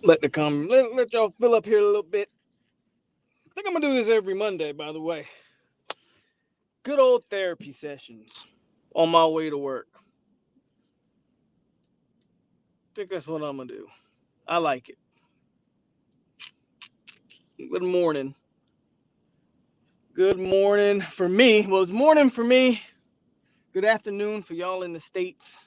Let y'all fill up here a little bit. I think I'm gonna do this every Monday, by the way. Good old therapy sessions on my way to work. I think that's what I'm gonna do. I like it. Good morning. Good morning for me. Well, it's morning for me. Good afternoon for y'all in the States.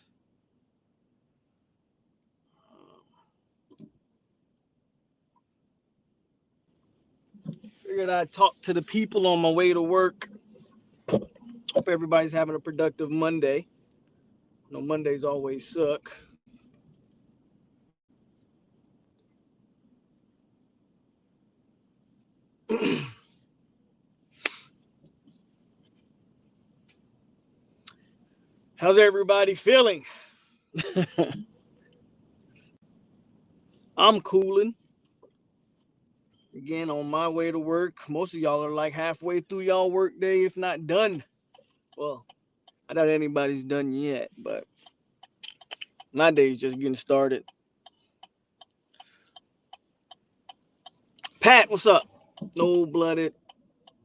Figured I'd talk to the people on my way to work. Hope everybody's having a productive Monday. You know, Mondays always suck. How's everybody feeling? I'm cooling. Again, on my way to work. Most of y'all are like halfway through y'all work day, if not done. Well, I doubt anybody's done yet, but my day's just getting started. Pat, what's up? No blooded.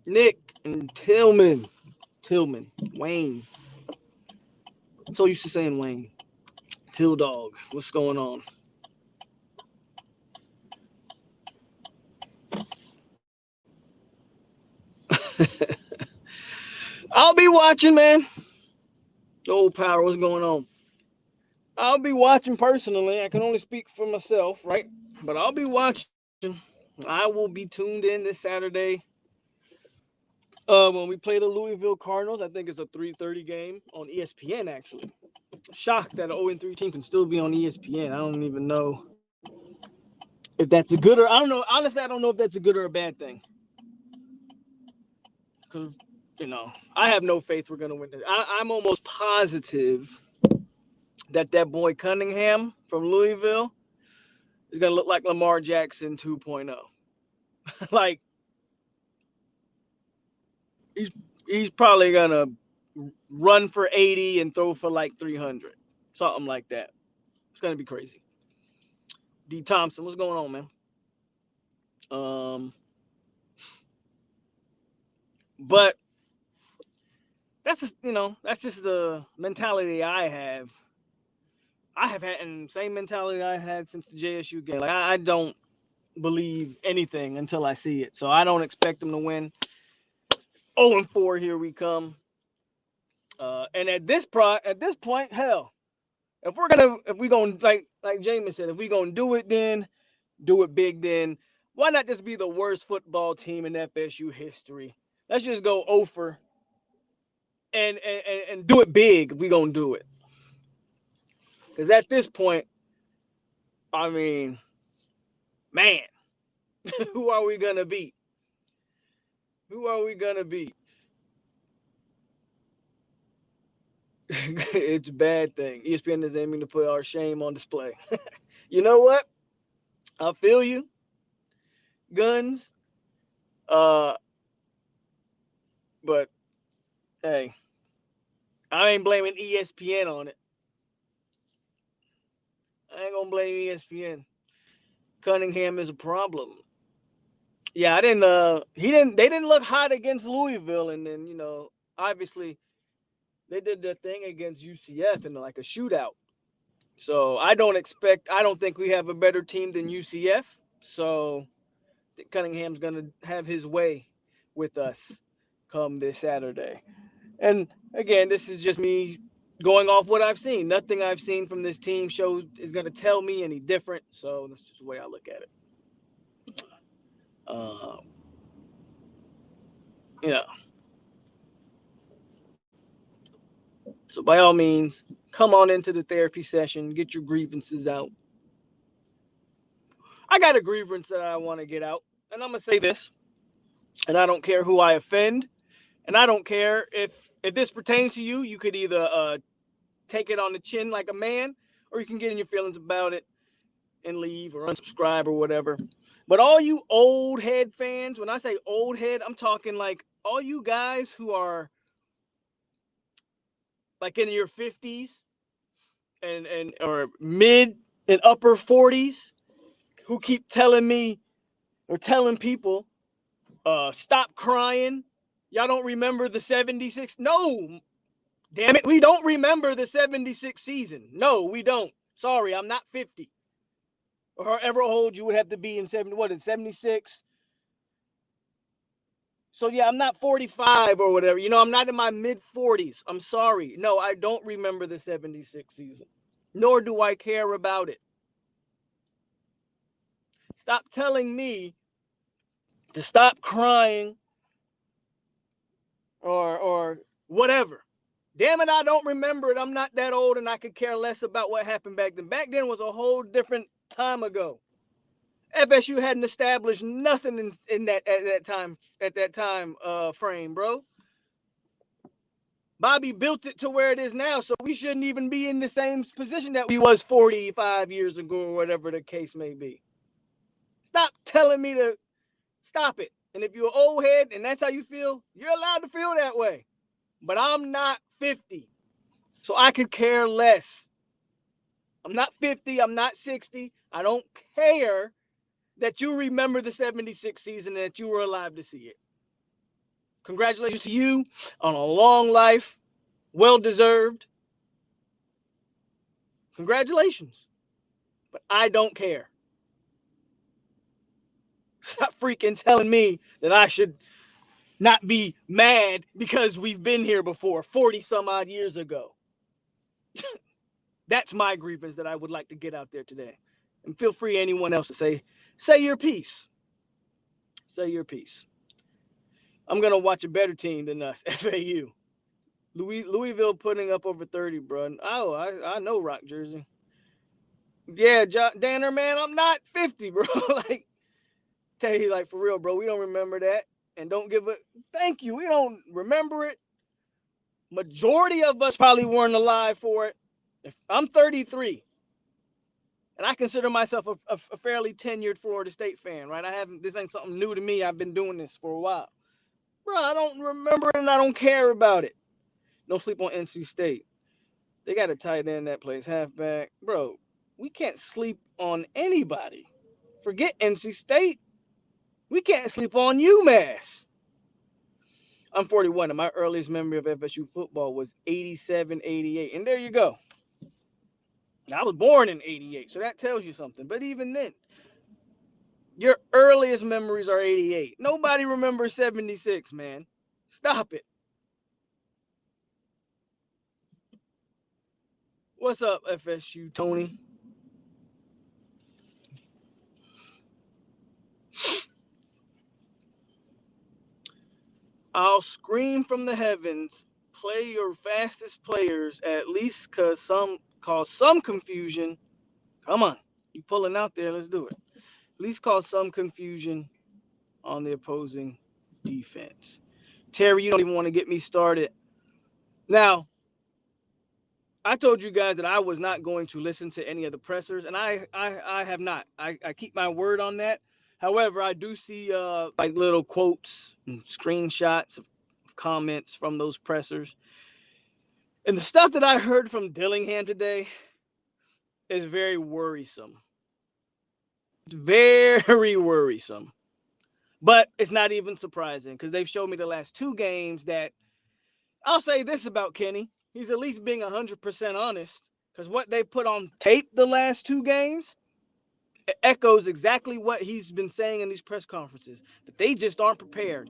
Nick and Tillman. Wayne. I'm so used to saying Wayne. Till Dog. What's going on? I'll be watching, man. Old Power, what's going on? I'll be watching personally. I can only speak for myself, right? But I'll be watching. I will be tuned in this Saturday. When we play the Louisville Cardinals, I think it's a 3:30 game on ESPN. Actually, shocked that an 0-3 team can still be on ESPN. I don't even know if that's a good or I don't know. Honestly, I don't know if that's a good or a bad thing. Because I have no faith we're gonna win this. I'm almost positive that boy Cunningham from Louisville is gonna look like Lamar Jackson 2.0. Like he's he's probably gonna run for 80 and throw for like 300, something like that. It's gonna be crazy. D Thompson, what's going on, man? Um, but that's just the mentality I have. I have had and same mentality I had since the JSU game. Like I don't believe anything until I see it. So I don't expect them to win. 0-4, here we come. And at this point, hell, if we gonna like James said, if we gonna do it, then do it big. Then why not just be the worst football team in FSU history? Let's just go over and do it big if we gonna do it. Because at this point, I mean, man, who are we gonna beat? Who are we gonna beat? It's a bad thing. ESPN is aiming to put our shame on display. You know what? I feel you. Guns. Uh, but hey, I ain't blaming ESPN on it. I ain't gonna blame ESPN. Cunningham is a problem. Yeah, I didn't. They didn't look hot against Louisville, and then obviously they did their thing against UCF in like a shootout. So I don't think we have a better team than UCF. So I think Cunningham's gonna have his way with us come this Saturday. And again, this is just me going off what I've seen. Nothing I've seen from this team shows is gonna tell me any different. So that's just the way I look at it. Uh, you know. So by all means, come on into the therapy session, get your grievances out. I got a grievance that I want to get out, and I'm gonna say this, and I don't care who I offend, and I don't care if this pertains to you. You could either take it on the chin like a man, or you can get in your feelings about it and leave or unsubscribe or whatever. But all you old head fans, when I say old head, I'm talking like all you guys who are like in your 50s and or mid and upper 40s who keep telling me or telling people, stop crying. Y'all don't remember the 76? No, damn it, we don't remember the 76 season. No, we don't. Sorry, I'm not 50. Or however old you would have to be in 76? So yeah, I'm not 45 or whatever. I'm not in my mid-40s. I'm sorry. No, I don't remember the 76 season. Nor do I care about it. Stop telling me to stop crying or whatever. Damn it, I don't remember it. I'm not that old and I could care less about what happened back then. Back then was a whole different time ago. FSU hadn't established nothing in that at that time frame, bro. Bobby built it to where it is now, so we shouldn't even be in the same position that we was 45 years ago or whatever the case may be. Stop telling me to stop it. And if you're an old head and that's how you feel, you're allowed to feel that way. But I'm not 50, so I could care less. I'm not 50. I'm not 60. I don't care that you remember the 76 season and that you were alive to see it. Congratulations to you on a long life. Well-deserved. Congratulations. But I don't care. Stop freaking telling me that I should not be mad because we've been here before 40 some odd years ago. That's my grievance that I would like to get out there today. And feel free, anyone else, to say your piece. Say your piece. I'm going to watch a better team than us, FAU. Louisville putting up over 30, bro. Oh, I know Rock Jersey. Yeah, Danner, man, I'm not 50, bro. Like, tell you, like, for real, bro, we don't remember that. And don't give a thank you. We don't remember it. Majority of us probably weren't alive for it. If I'm 33, and I consider myself a fairly tenured Florida State fan, right? This ain't something new to me. I've been doing this for a while. Bro, I don't remember it and I don't care about it. Don't sleep on NC State. They got a tight end that plays halfback. Bro, we can't sleep on anybody. Forget NC State. We can't sleep on UMass. I'm 41, and my earliest memory of FSU football was 87, 88. And there you go. I was born in 88, so that tells you something. But even then, your earliest memories are 88. Nobody remembers 76, man. Stop it. What's up, FSU, Tony? I'll scream from the heavens, play your fastest players, at least cause some confusion. Come on, you pulling out there, let's do it. At least cause some confusion on the opposing defense. Terry, you don't even want to get me started. Now, I told you guys that I was not going to listen to any of the pressers, and I have not. I keep my word on that. However, I do see like little quotes and screenshots of comments from those pressers. And the stuff that I heard from Dillingham today is very worrisome. Very worrisome. But it's not even surprising because they've shown me the last two games that I'll say this about Kenny. He's at least being 100% honest because what they put on tape the last two games echoes exactly what he's been saying in these press conferences, that they just aren't prepared.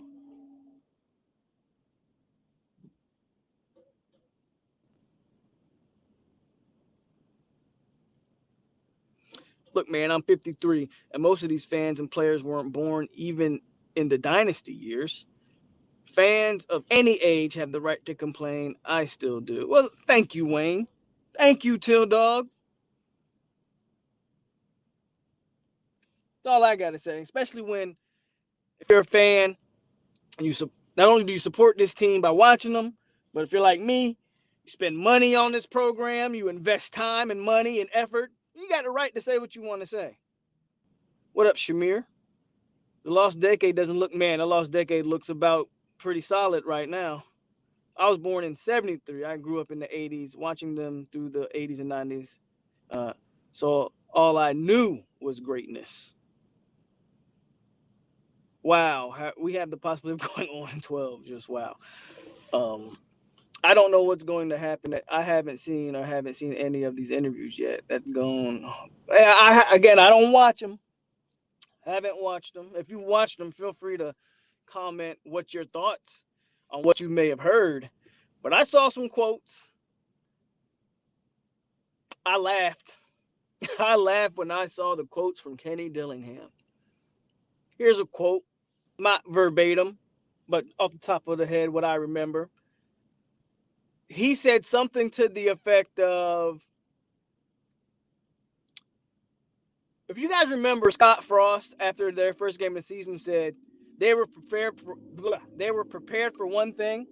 Look, man, I'm 53, and most of these fans and players weren't born even in the dynasty years. Fans of any age have the right to complain. I still do. Well, thank you, Wayne. Thank you, Till Dog. That's all I got to say, especially when, if you're a fan, and not only do you support this team by watching them, but if you're like me, you spend money on this program, you invest time and money and effort, you got the right to say what you want to say. What up, Shamir? The lost decade doesn't look, man, the lost decade looks about pretty solid right now. I was born in 73. I grew up in the 80s, watching them through the 80s and 90s. So all I knew was was greatness. Wow, we have the possibility of going on 12. Just wow. I don't know what's going to happen. I haven't seen any of these interviews yet. That's going. Again, I don't watch them. I haven't watched them. If you watched them, feel free to comment what your thoughts on what you may have heard. But I saw some quotes. I laughed. I laughed when I saw the quotes from Kenny Dillingham. Here's a quote, not verbatim, but off the top of the head, what I remember. He said something to the effect of, if you guys remember, Scott Frost, after their first game of the season, said they were prepared for one thing,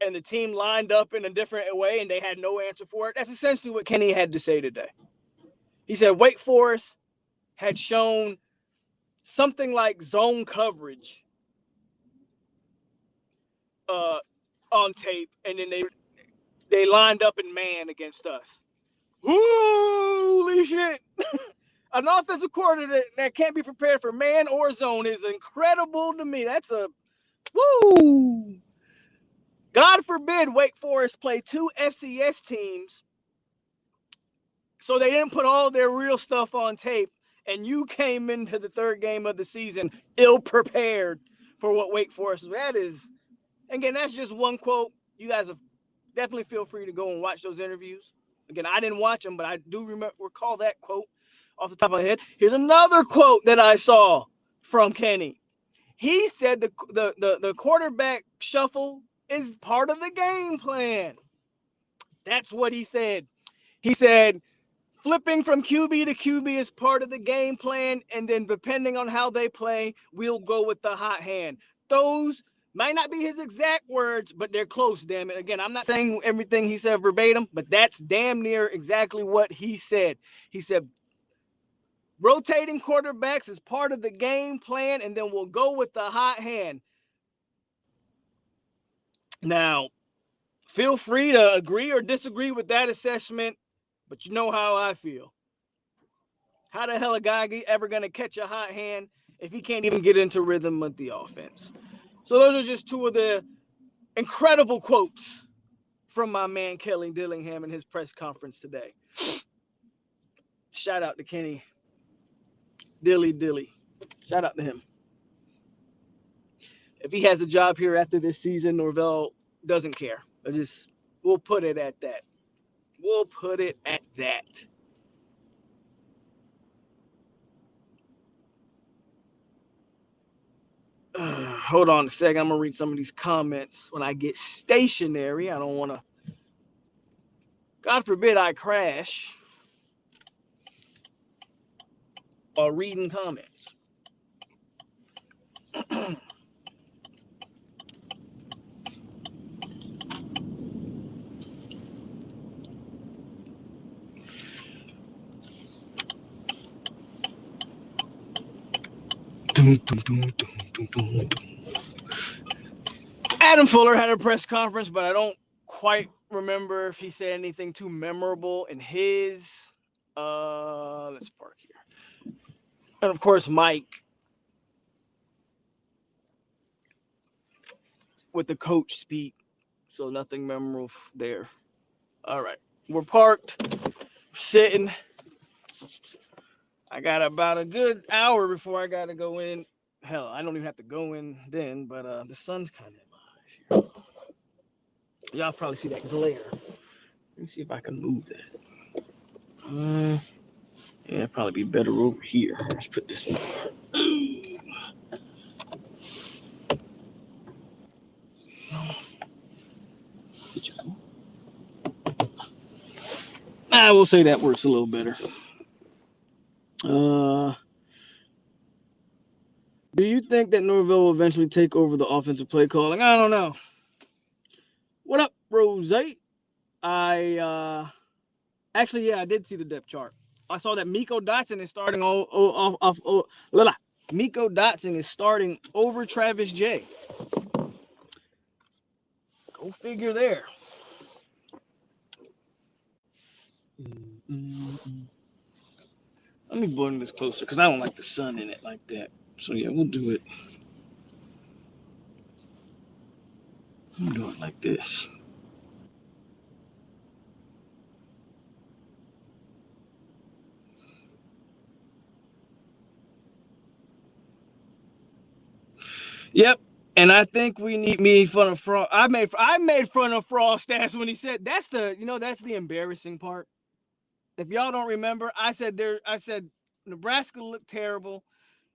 and the team lined up in a different way, and they had no answer for it. That's essentially what Kenny had to say today. He said Wake Forest had shown something like zone coverage on tape, and then they lined up in man against us. Holy shit! An offensive coordinator that can't be prepared for man or zone is incredible to me. That's a woo. God forbid Wake Forest play two FCS teams, so they didn't put all their real stuff on tape, and you came into the third game of the season ill prepared for what Wake Forest is. That is, again, that's just one quote. You guys have definitely feel free to go and watch those interviews. Again, I didn't watch them, but I do recall that quote off the top of my head. Here's another quote that I saw from Kenny. He said the quarterback shuffle is part of the game plan. That's what he said. He said flipping from QB to QB is part of the game plan, and then depending on how they play, we'll go with the hot hand. Those might not be his exact words, but they're close, damn it. Again, I'm not saying everything he said verbatim, but that's damn near exactly what he said. He said rotating quarterbacks is part of the game plan, and then we'll go with the hot hand. Now, feel free to agree or disagree with that assessment, but you know how I feel. How the hell a guy ever going to catch a hot hand if he can't even get into rhythm with the offense? So those are just two of the incredible quotes from my man Kelly Dillingham in his press conference today. Shout out to Kenny Dilly. Shout out to him. If he has a job here after this season, Norvell doesn't care. We'll put it at that. We'll put it at that. Hold on a second. I'm going to read some of these comments when I get stationary. I don't want to, God forbid I crash while reading comments. Adam Fuller had a press conference, but I don't quite remember if he said anything too memorable in his. Let's park here. And of course, Mike with the coach speak. So nothing memorable there. All right. We're parked, sitting. I got about a good hour before I got to go in. Hell, I don't even have to go in then, but the sun's kind of in my eyes here. Y'all probably see that glare. Let me see if I can move that. Yeah, it'd probably be better over here. Let's put this one. I will say that works a little better. Do you think that Norvell will eventually take over the offensive play calling? I don't know. What up, Rose? I did see the depth chart. I saw that Miko Dotson is starting Miko Dotson is starting over Travis J. Go figure there. Let me bring this closer because I don't like the sun in it like that. So yeah, we'll do it. I'll do it like this. Yep. And I think we need me fun of Frost. I made fun of Frost ass when he said that's the embarrassing part. If y'all don't remember, I said Nebraska looked terrible.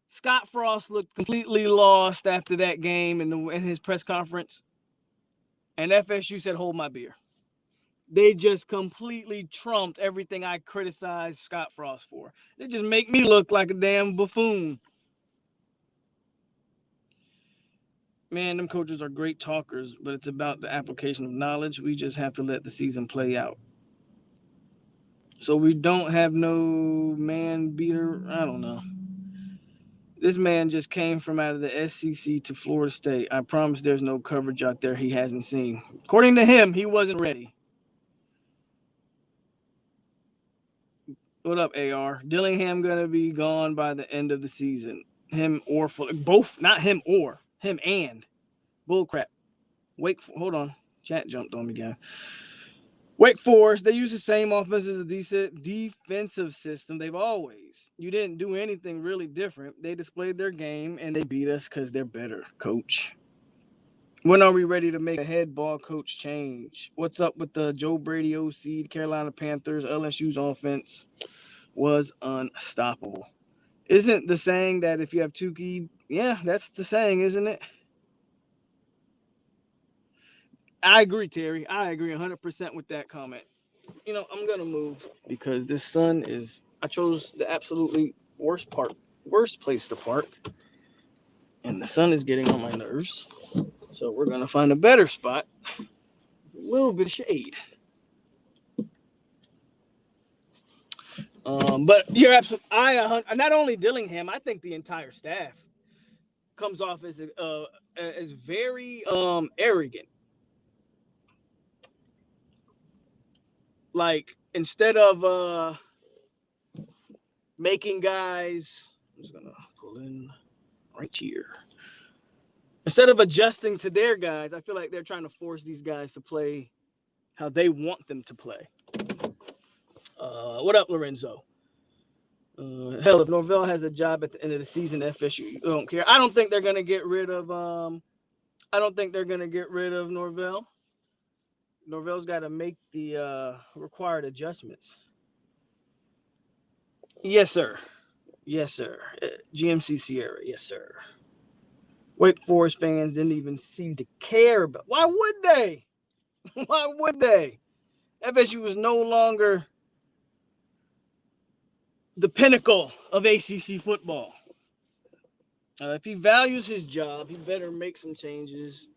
Scott Frost looked completely lost after that game in his press conference. And FSU said, hold my beer. They just completely trumped everything I criticized Scott Frost for. They just make me look like a damn buffoon. Man, them coaches are great talkers, but it's about the application of knowledge. We just have to let the season play out. So we don't have no man beater. I don't know. This man just came from out of the SEC to Florida State. I promise there's no coverage out there he hasn't seen. According to him, he wasn't ready. What up, AR? Dillingham gonna be gone by the end of the season. Him or both, not him or him and bullcrap. Hold on, chat jumped on me, guys. Wake Forest, they use the same offensive defensive system they've always. You didn't do anything really different. They displayed their game and they beat us because they're better, coach. When are we ready to make a head ball coach change? What's up with the Joe Brady OC, Carolina Panthers, LSU's offense was unstoppable. Isn't the saying that if you have two key, yeah, that's the saying, isn't it? I agree, Terry. I agree 100% with that comment. I'm going to move because this sun is, I chose the absolutely worst place to park. And the sun is getting on my nerves. So we're going to find a better spot. A little bit of shade. But you're absolutely, not only Dillingham, I think the entire staff comes off as very arrogant. Like, instead of making guys, I'm just gonna pull in right here. Instead of adjusting to their guys, I feel like they're trying to force these guys to play how they want them to play. What up, Lorenzo? Hell, if Norvell has a job at the end of the season, FSU don't care. I don't think they're gonna get rid of. I don't think they're gonna get rid of Norvell. Norvell's got to make the required adjustments. Yes, sir. Yes, sir. GMC Sierra. Yes, sir. Wake Forest fans didn't even seem to care about. Why would they? Why would they? FSU is no longer the pinnacle of ACC football. If he values his job, he better make some changes.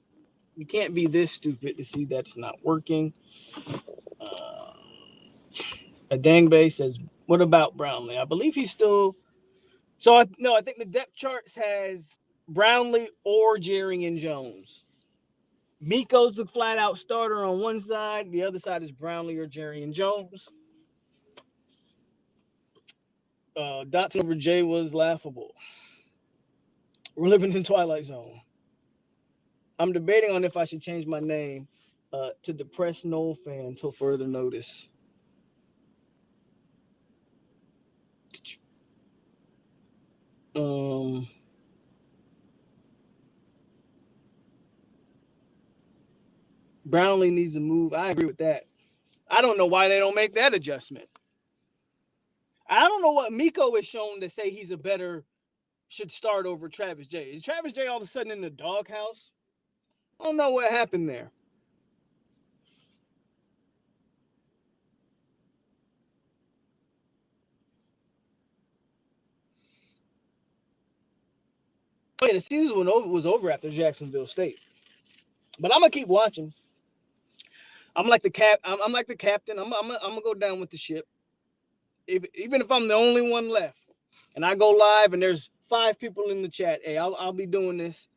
You can't be this stupid to see that's not working. Adangbe says, what about Brownlee? I believe he's still. So, I think the depth chart has Brownlee or Jerry and Jones. Miko's the flat-out starter on one side. The other side is Brownlee or Jerry and Jones. Dotson over Jay was laughable. We're living in Twilight Zone. I'm debating on if I should change my name to Depressed Noel Fan until further notice. Brownlee needs to move. I agree with that. I don't know why they don't make that adjustment. I don't know what Miko is shown to say he's should start over Travis J. Is Travis J all of a sudden in the doghouse? I don't know what happened there. Oh, yeah, the season was over after Jacksonville State. But I'm gonna keep watching. I'm like the captain. I'm gonna go down with the ship. Even if I'm the only one left, and I go live, and there's 5 people in the chat. Hey, I'll be doing this.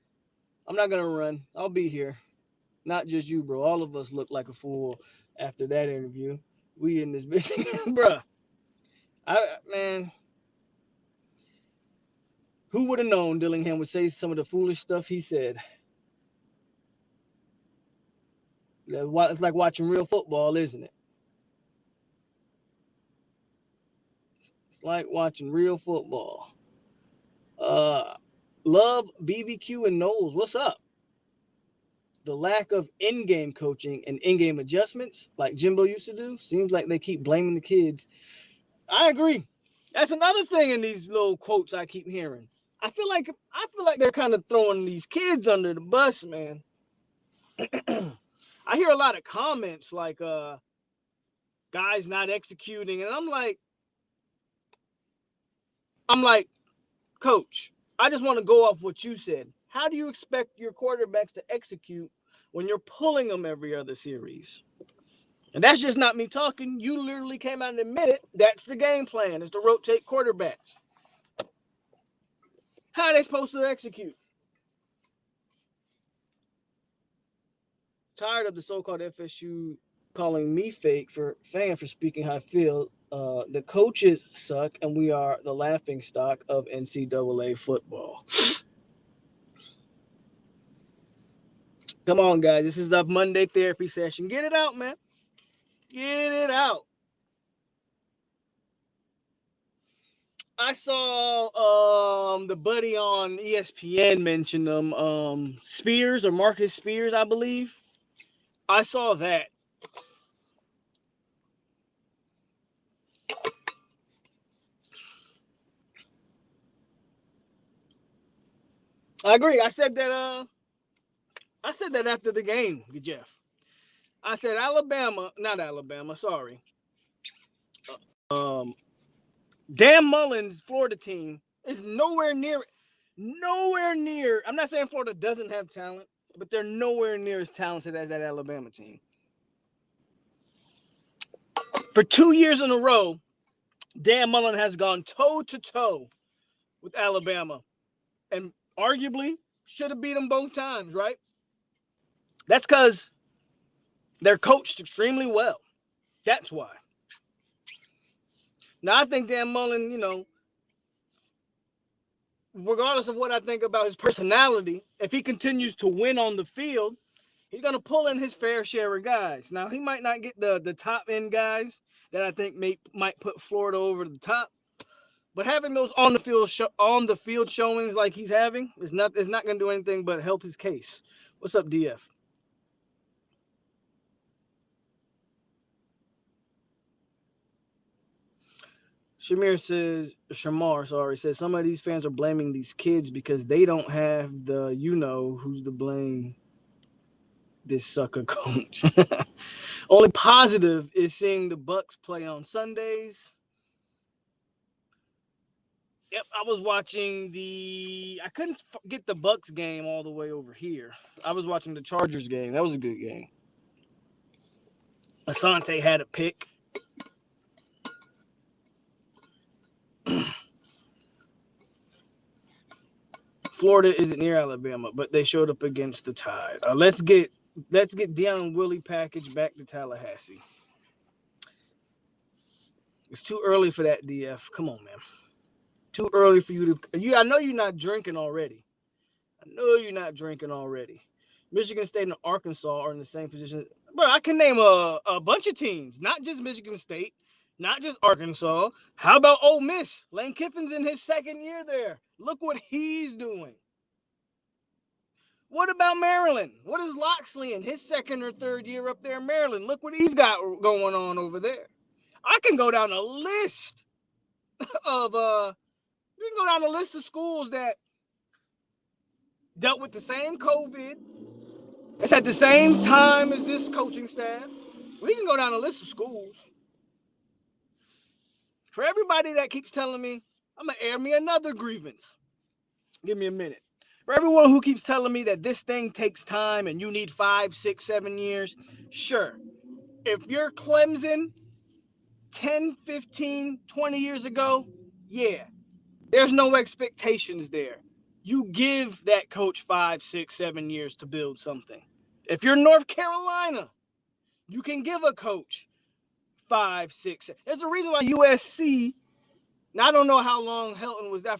I'm not gonna run. I'll be here. Not just you, bro. All of us look like a fool after that interview. We in this bitch, bruh. Man. Who would have known Dillingham would say some of the foolish stuff he said? It's like watching real football, isn't it? It's like watching real football. Love BBQ and Knowles. What's up? The lack of in-game coaching and in-game adjustments, like Jimbo used to do, seems like they keep blaming the kids. I agree. That's another thing in these little quotes I keep hearing. I feel like they're kind of throwing these kids under the bus, man. I hear a lot of comments like guys not executing, and I'm like, coach, I just want to go off what you said. How do you expect your quarterbacks to execute when you're pulling them every other series? And that's just not me talking. You literally came out and admitted that's the game plan, is to rotate quarterbacks. How are they supposed to execute? Tired of the so-called FSU calling me fake for speaking how I feel. The coaches suck, and we are the laughing stock of NCAA football. Come on, guys. This is a Monday therapy session. Get it out, man. Get it out. I saw the buddy on ESPN mention them. Spears or Marcus Spears, I believe. I saw that. I agree. I said that after the game, Jeff. I said not Alabama, sorry. Dan Mullen's Florida team is nowhere near. I'm not saying Florida doesn't have talent, but they're nowhere near as talented as that Alabama team. For 2 years in a row, Dan Mullen has gone toe-to-toe with Alabama, and arguably should have beat them both times, right? That's because they're coached extremely well. That's why. Now, I think Dan Mullen, regardless of what I think about his personality, if he continues to win on the field, he's going to pull in his fair share of guys. Now, he might not get the top-end guys that I think might put Florida over the top, but having those on the field showings like he's having is not going to do anything but help his case. What's up, DF? Shamar says some of these fans are blaming these kids because they don't have the who's to blame this sucker coach. Only positive is seeing the Bucks play on Sundays. Yep, I was watching I couldn't get the Bucks game all the way over here. I was watching the Chargers game. That was a good game. Asante had a pick. Florida isn't near Alabama, but they showed up against the Tide. Let's get Deion Willie package back to Tallahassee. It's too early for that, DF. Come on, man. Too early for you to. I know you're not drinking already. Michigan State and Arkansas are in the same position. Bro, I can name a bunch of teams, not just Michigan State, not just Arkansas. How about Ole Miss? Lane Kiffin's in his second year there. Look what he's doing. What about Maryland? What is Loxley in his second or third year up there in Maryland? Look what he's got going on over there. I can go down a list of schools that dealt with the same COVID. It's at the same time as this coaching staff. We can go down a list of schools. For everybody that keeps telling me, I'm going to air me another grievance. Give me a minute. For everyone who keeps telling me that this thing takes time and you need 5, 6, 7 years, sure. If you're Clemson 10, 15, 20 years ago, yeah, there's no expectations there. You give that coach 5, 6, 7 years to build something. If you're North Carolina, you can give a coach 5, 6. There's a reason why USC, now I don't know how long Helton was that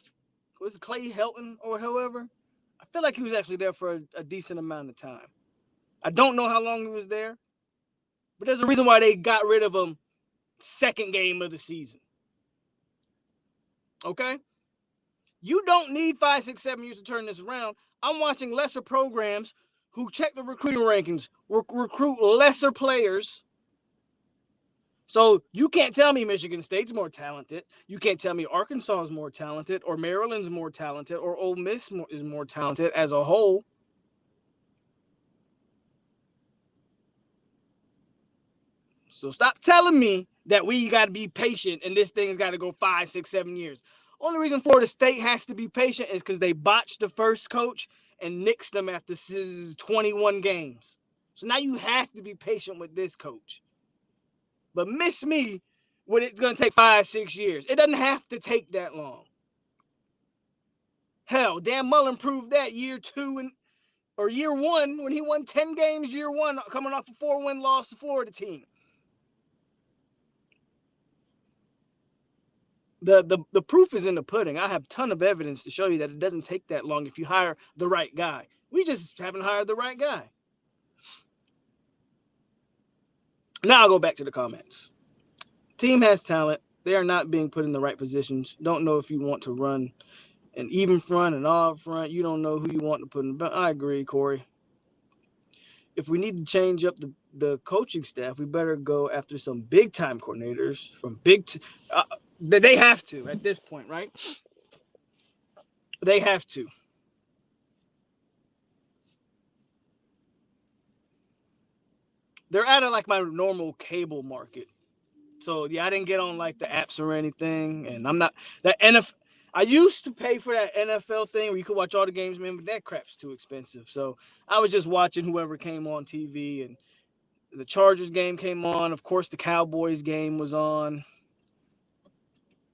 was it Clay Helton or however? I feel like he was actually there for a decent amount of time. I don't know how long he was there, but there's a reason why they got rid of him second game of the season. Okay? You don't need 5, 6, 7 years to turn this around. I'm watching lesser programs who check the recruiting rankings, recruit lesser players. So you can't tell me Michigan State's more talented. You can't tell me Arkansas is more talented, or Maryland's more talented, or Ole Miss is more talented as a whole. So stop telling me that we got to be patient and this thing's got to go 5, 6, 7 years. Only reason Florida State has to be patient is because they botched the first coach and nixed them after 21 games. So now you have to be patient with this coach. But miss me when it's going to take 5, 6 years. It doesn't have to take that long. Hell, Dan Mullen proved that year 1 when he won 10 games year 1 coming off a 4-win loss to Florida team. The proof is in the pudding. I have a ton of evidence to show you that it doesn't take that long if you hire the right guy. We just haven't hired the right guy. Now I'll go back to the comments. Team has talent. They are not being put in the right positions. Don't know if you want to run an even front, an odd front. You don't know who you want to put in. But I agree, Corey. If we need to change up the coaching staff, we better go after some big-time coordinators from they have to at this point, right? They have to. They're out of like my normal cable market. So yeah, I didn't get on like the apps or anything. And I'm not that NFL. I used to pay for that NFL thing where you could watch all the games, man, but that crap's too expensive. So I was just watching whoever came on TV, and the Chargers game came on. Of course, the Cowboys game was on.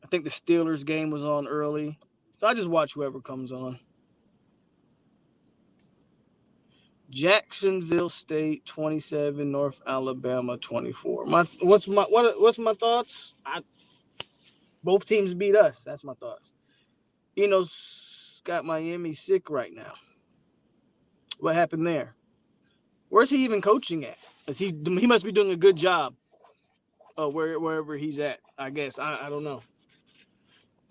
I think the Steelers game was on early. So I just watch whoever comes on. Jacksonville State 27, North Alabama 24. What's my thoughts? Both teams beat us. That's my thoughts. Eno's got Miami sick right now. What happened there? Where's he even coaching at? He must be doing a good job. Wherever he's at, I guess. I don't know.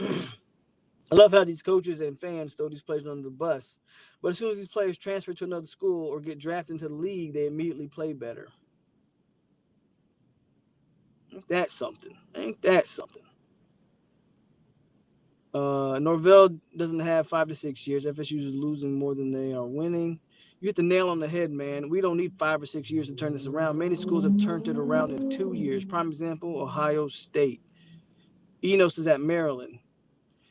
I love how these coaches and fans throw these players under the bus. But as soon as these players transfer to another school or get drafted into the league, they immediately play better. Ain't that something? Norvell doesn't have 5 to 6 years. FSU is losing more than they are winning. You hit the nail on the head, man. We don't need 5 or 6 years to turn this around. Many schools have turned it around in 2 years. Prime example, Ohio State. Enos is at Maryland.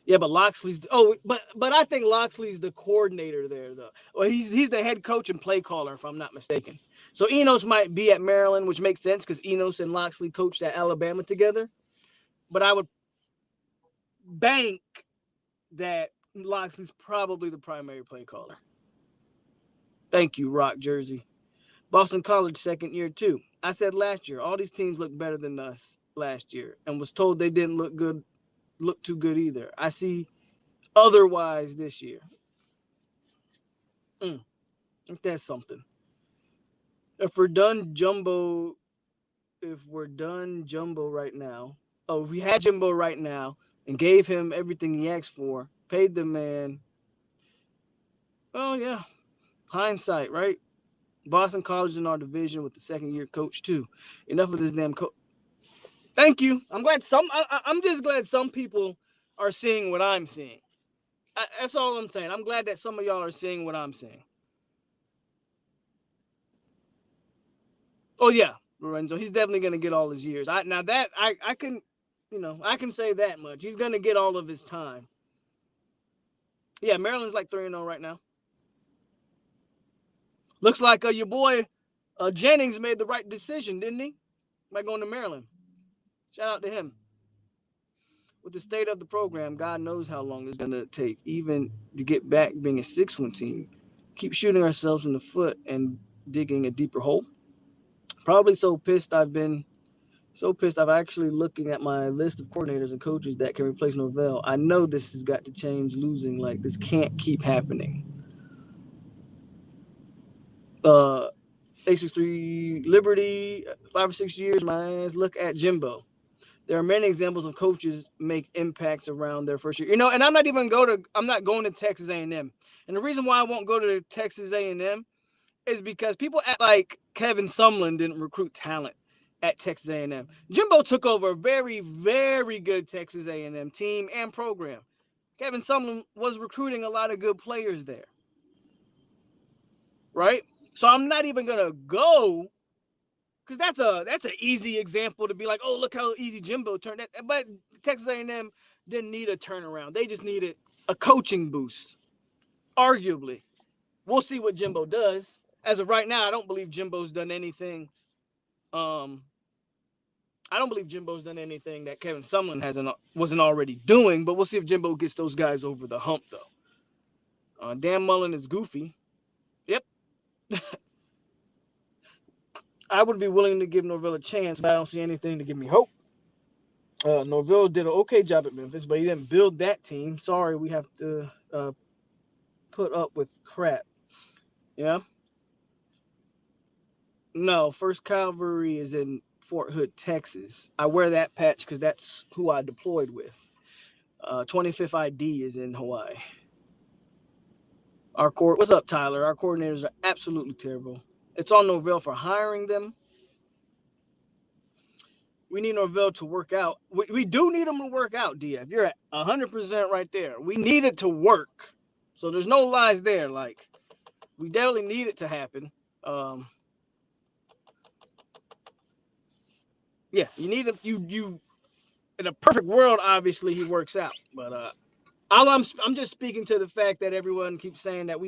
Yeah, but Loxley's but I think Loxley's the coordinator there though. Well, he's the head coach and play caller if I'm not mistaken. So Enos might be at Maryland, which makes sense because Enos and Loxley coached at Alabama together. But I would bank that Loxley's probably the primary play caller. Thank you, Rock Jersey. Boston College second year too. I said last year all these teams look better than us last year and was told they didn't look too good either. I see otherwise this year. That's something. If we're done jumbo right now, if we had Jumbo right now and gave him everything he asked for, paid the man. Oh yeah, hindsight, right? Boston College in our division with the second-year coach too. Enough of this damn coach. Thank you. I'm just glad some people are seeing what I'm seeing. That's all I'm saying. I'm glad that some of y'all are seeing what I'm seeing. Oh yeah, Lorenzo. He's definitely gonna get all his years. I can say that much. He's gonna get all of his time. Yeah, Maryland's like 3-0 right now. Looks like your boy Jennings made the right decision, didn't he? By going to Maryland. Shout out to him. With the state of the program, God knows how long it's going to take, even to get back being a 6-win team. Keep shooting ourselves in the foot and digging a deeper hole. Probably so pissed I've been So pissed. I'm actually looking at my list of coordinators and coaches that can replace Norvell. I know this has got to change. Losing, like, this can't keep happening. 863 Liberty, 5 or 6 years. My ass. Look at Jimbo. There are many examples of coaches make impacts around their first year. You know, and I'm not going to Texas A&M. And the reason why I won't go to Texas A&M is because people act like Kevin Sumlin didn't recruit talent at Texas A&M. Jimbo took over a very, very good Texas A&M team and program. Kevin Sumlin was recruiting a lot of good players there, right? So I'm not even gonna go, because that's an easy example to be like, oh, look how easy Jimbo turned that. But Texas A&M didn't need a turnaround. They just needed a coaching boost, arguably. We'll see what Jimbo does. As of right now, I don't believe Jimbo's done anything. I don't believe Jimbo's done anything that Kevin Sumlin wasn't already doing. But we'll see if Jimbo gets those guys over the hump, though. Dan Mullen is goofy. Yep. I would be willing to give Norvell a chance, but I don't see anything to give me hope. Norvell did an okay job at Memphis, but he didn't build that team. Sorry, we have to put up with crap. Yeah. No, First Cavalry is in Fort Hood, Texas. I wear that patch because that's who I deployed with. 25th ID is in Hawaii. What's up, Tyler? Our coordinators are absolutely terrible. It's on Norvell for hiring them. We need Norvell to work out. We do need him to work out, DF. You're at 100% right there. We need it to work. So there's no lies there. Like, we definitely need it to happen. Yeah, you need him. You in a perfect world, obviously he works out. But I'm just speaking to the fact that everyone keeps saying that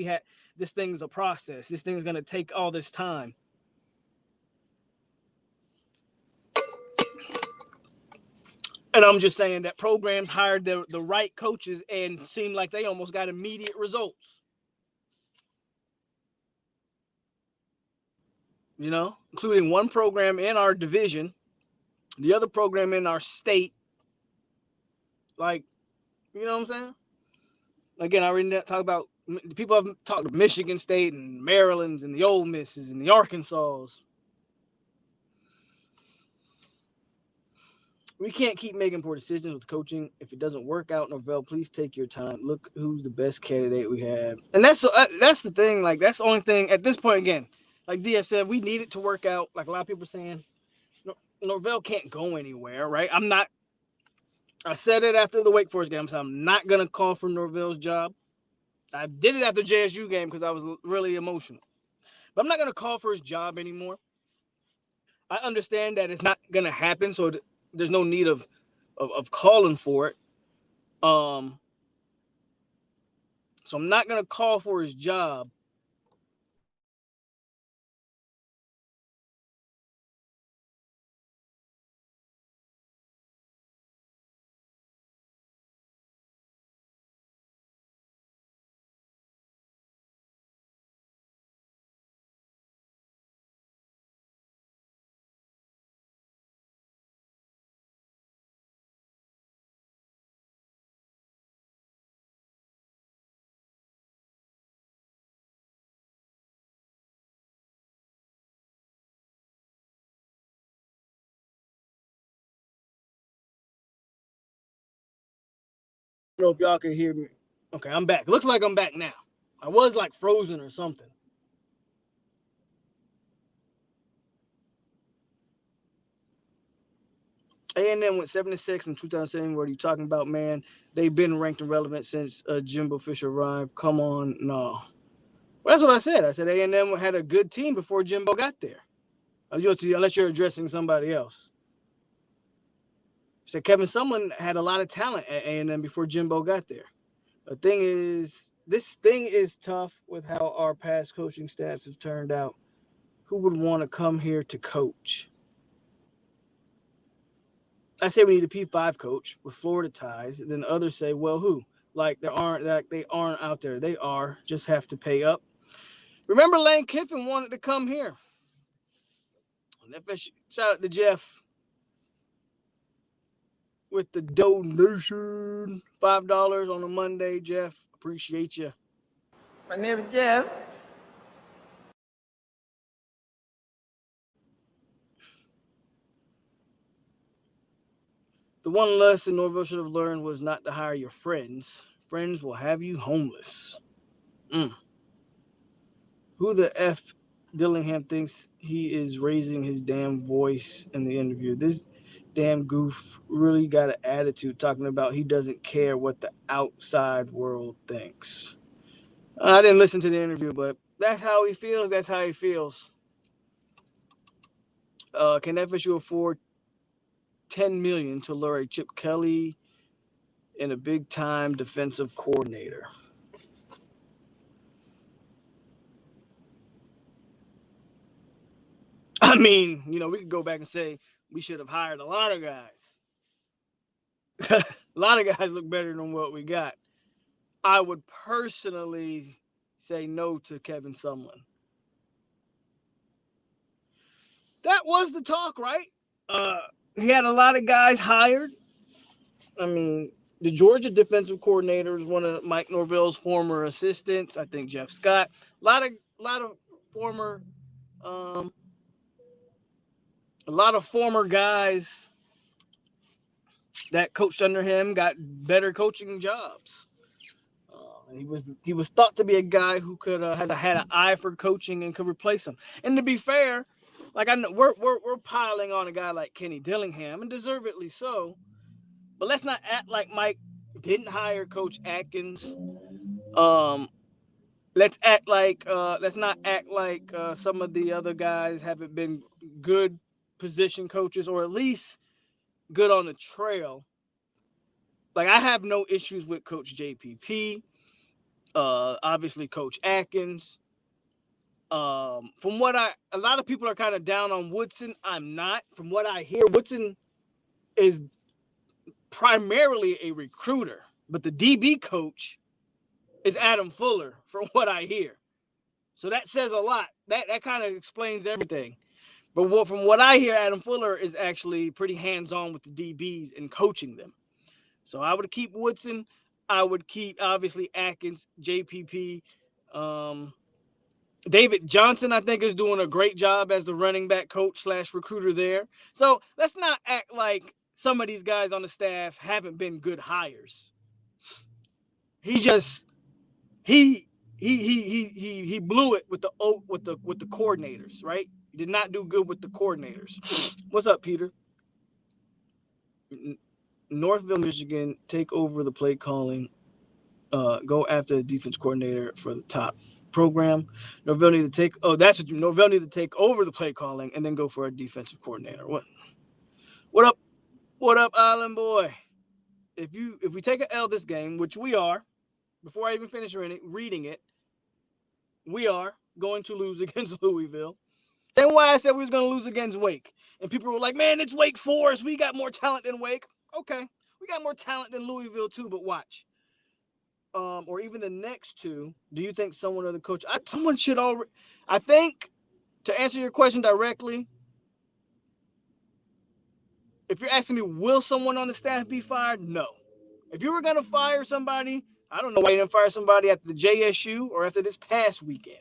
this thing's a process. This thing's gonna take all this time. And I'm just saying that programs hired the right coaches and seemed like they almost got immediate results. You know, including one program in our division, the other program in our state. Like, you know what I'm saying? Again, I already talk about, people have talked about Michigan State and Maryland's and the Ole Misses and the Arkansas. We can't keep making poor decisions with coaching. If it doesn't work out, Norvell, please take your time. Look who's the best candidate we have. And that's the thing. Like, that's the only thing at this point. Again, like DF said, we need it to work out. Like a lot of people are saying, Norvell can't go anywhere, right? I said it after the Wake Forest game, so I'm not going to call for Norvell's job. I did it after the JSU game because I was really emotional. But I'm not going to call for his job anymore. I understand that it's not going to happen, so there's no need of calling for it. So I'm not going to call for his job. I don't know if y'all can hear me. Okay, I'm back. Looks like I'm back now. I was like frozen or something. A&M went 7-6 in 2007. What are you talking about, man? They've been ranked and relevant since Jimbo Fisher arrived. Come on, no. Well, that's what I said. I said A&M had a good team before Jimbo got there. Unless you're addressing somebody else. I said Kevin Sumlin had a lot of talent at A&M before Jimbo got there. The thing is, this thing is tough with how our past coaching staffs have turned out. Who would want to come here to coach? I say we need a P5 coach with Florida ties. Then others say, well, who? Like they aren't out there. They are. Just have to pay up. Remember, Lane Kiffin wanted to come here. Shout out to Jeff. with the donation. $5 on a Monday, Jeff. Appreciate you. My name is Jeff. The one lesson Norville should have learned was not to hire your friends. Friends will have you homeless. Who the F Dillingham thinks he is raising his damn voice in the interview? This damn goof really got an attitude talking about he doesn't care what the outside world thinks. I didn't listen to the interview, but that's how he feels. That's how he feels. Can FSU afford $10 million to lure a Chip Kelly and a big-time defensive coordinator? I mean, we could go back and say we should have hired a lot of guys. A lot of guys look better than what we got. I would personally say no to Kevin Sumlin. That was the talk, right? He had a lot of guys hired. I mean, the Georgia defensive coordinator is one of Mike Norvell's former assistants. I think Jeff Scott. A lot of former guys that coached under him got better coaching jobs. He was thought to be a guy who could had an eye for coaching and could replace him. And to be fair, like I know we're piling on a guy like Kenny Dillingham, and deservedly so. But let's not act like Mike didn't hire Coach Atkins. Let's not act like some of the other guys haven't been good position coaches, or at least good on the trail. Like, I have no issues with Coach JPP. Obviously Coach Atkins. A lot of people are kind of down on Woodson. I'm not. From what I hear, Woodson is primarily a recruiter, but the DB coach is Adam Fuller, from what I hear. So that says a lot. That kind of explains everything. But from what I hear, Adam Fuller is actually pretty hands-on with the DBs and coaching them. So I would keep Woodson. I would keep, obviously, Atkins, JPP. David Johnson, I think, is doing a great job as the running back coach / recruiter there. So let's not act like some of these guys on the staff haven't been good hires. He just he blew it with the coordinators, right? He did not do good with the coordinators. What's up, Peter? Northville, Michigan, take over the play calling. Go after the defense coordinator for the top program. Norvell need to take over the play calling and then go for a defensive coordinator. What up, Island boy? If we take an L this game, which we are, before I even finish reading it, we are going to lose against Louisville. Same way I said we was going to lose against Wake. And people were like, man, it's Wake Forest. We got more talent than Wake. Okay, we got more talent than Louisville too, but watch. Or even the next two, do you think someone other coach? Someone should already. I think, to answer your question directly, if you're asking me, will someone on the staff be fired? No. If you were going to fire somebody, I don't know why you didn't fire somebody after the JSU or after this past weekend.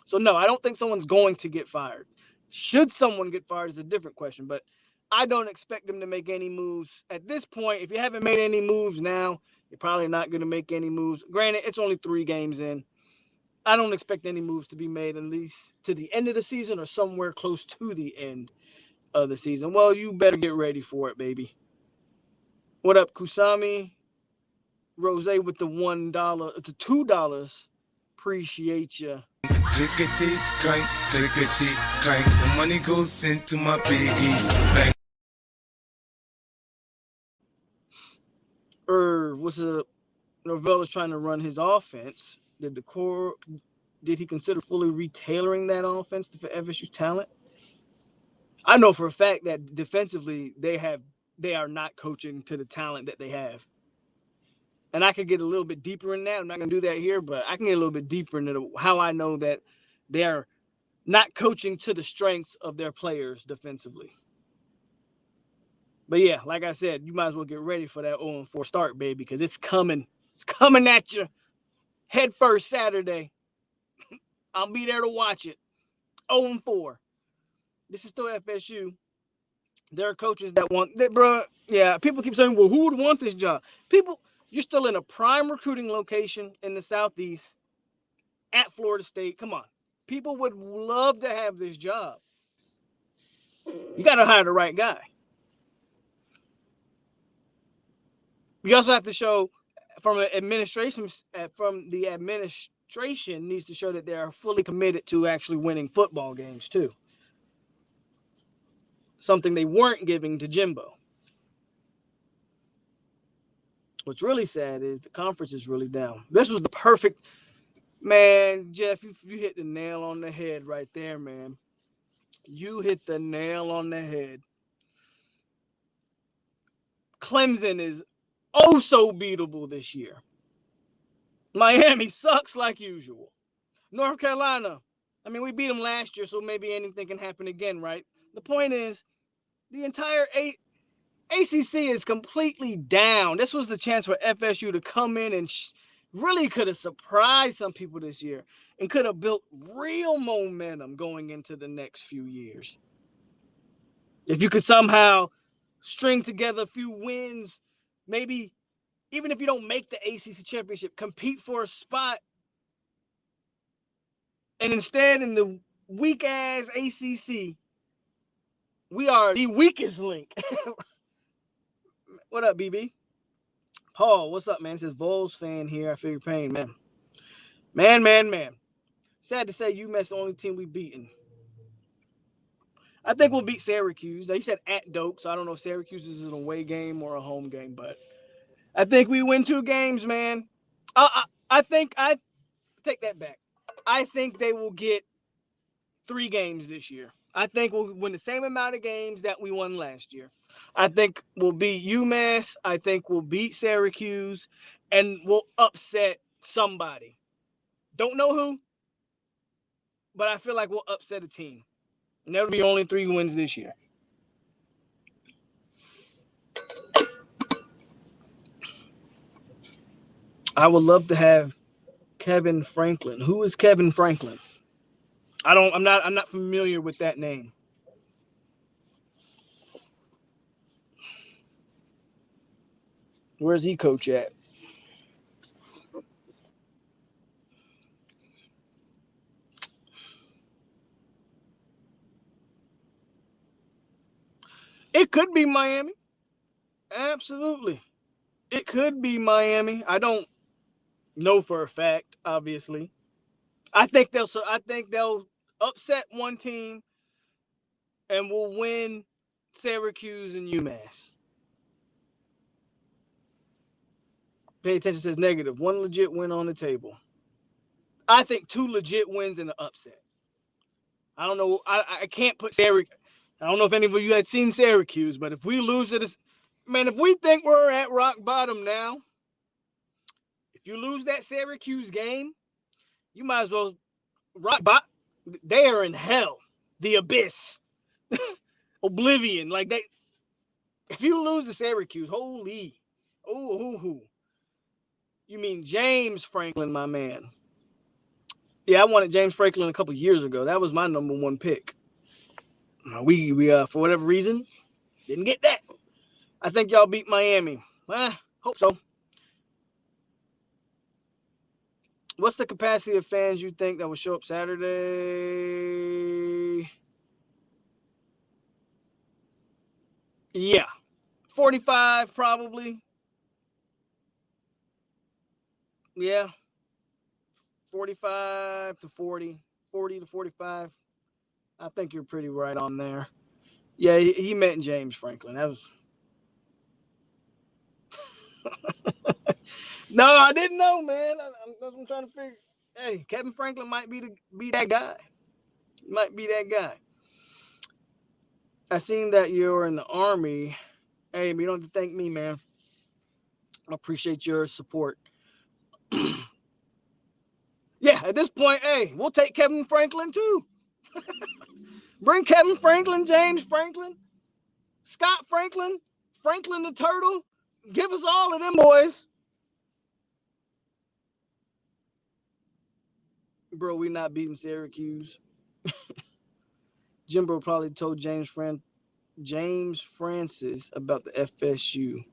So, no, I don't think someone's going to get fired. Should someone get fired is a different question, but I don't expect them to make any moves at this point. If you haven't made any moves now, you're probably not going to make any moves. Granted, it's only 3 games in. I don't expect any moves to be made at least to the end of the season or somewhere close to the end of the season. Well, you better get ready for it, baby. What up, Kusami? Rose with the $1, the $2. Appreciate you. Clickety clank, clickety clank. The money goes into my piggy bank. What's up? Norvell is trying to run his offense. Did he consider fully retailoring that offense to FSU's talent? I know for a fact that defensively they are not coaching to the talent that they have. And I could get a little bit deeper in that. I'm not going to do that here, but I can get a little bit deeper into how I know that they're not coaching to the strengths of their players defensively. But yeah, like I said, you might as well get ready for that 0-4 start, baby, because it's coming. It's coming at you head first Saturday. I'll be there to watch it. 0-4. This is still FSU. There are coaches that want that, bro. Yeah, people keep saying, well, who would want this job? People, you're still in a prime recruiting location in the Southeast at Florida State. Come on. People would love to have this job. You got to hire the right guy. You also have to show from the administration needs to show that they are fully committed to actually winning football games too. Something they weren't giving to Jimbo. What's really sad is the conference is really down. This was the perfect, man, Jeff, you hit the nail on the head right there, man. You hit the nail on the head. Clemson is oh so beatable this year. Miami sucks like usual. North Carolina, I mean, we beat them last year, so maybe anything can happen again, right? The point is, the entire ACC is completely down. This was the chance for FSU to come in and really could have surprised some people this year and could have built real momentum going into the next few years. If you could somehow string together a few wins, maybe even if you don't make the ACC championship, compete for a spot, and instead in the weak-ass ACC, we are the weakest link. What up, BB? Paul, what's up, man? It says Vols fan here. I feel your pain, man. Man. Sad to say, UMass the only team we beaten. I think we'll beat Syracuse. He said at Doak, so I don't know if Syracuse is an away game or a home game, but I think we win 2 games, man. I think I take that back. I think they will get 3 games this year. I think we'll win the same amount of games that we won last year. I think we'll beat UMass. I think we'll beat Syracuse, and we'll upset somebody. Don't know who, but I feel like we'll upset a team. And that'll be only 3 wins this year. I would love to have Kevin Franklin. Who is Kevin Franklin? I'm not familiar with that name. Where's he coach at? It could be Miami. Absolutely. It could be Miami. I don't know for a fact, obviously. I think they'll upset one team and we'll win Syracuse and UMass. Pay attention, says negative. 1 legit win on the table. I think 2 legit wins and an upset. I don't know. I can't put Syracuse. I don't know if any of you had seen Syracuse, but if we lose it, man, if we think we're at rock bottom now, if you lose that Syracuse game, you might as well rock bottom. They are in hell, the abyss, oblivion. Like they, if you lose to Syracuse, holy, you mean James Franklin, my man? Yeah, I wanted James Franklin a couple years ago. That was my number 1 pick. We for whatever reason didn't get that. I think y'all beat Miami. Hope so. What's the capacity of fans you think that will show up Saturday? Yeah, 45 probably. Yeah, 45 to 40, 40 to 45. I think you're pretty right on there. Yeah, he meant James Franklin. That was. No, I didn't know, man. That's what I'm trying to figure. Hey, Kevin Franklin might be that guy. Might be that guy. I seen that you're in the Army. Hey, you don't have to thank me, man. I appreciate your support. Yeah, at this point, hey, we'll take Kevin Franklin too. Bring Kevin Franklin, James Franklin, Scott Franklin. Franklin the Turtle. Give us all of them boys. Bro, we not beating Syracuse. Jimbo probably told James Francis about the FSU.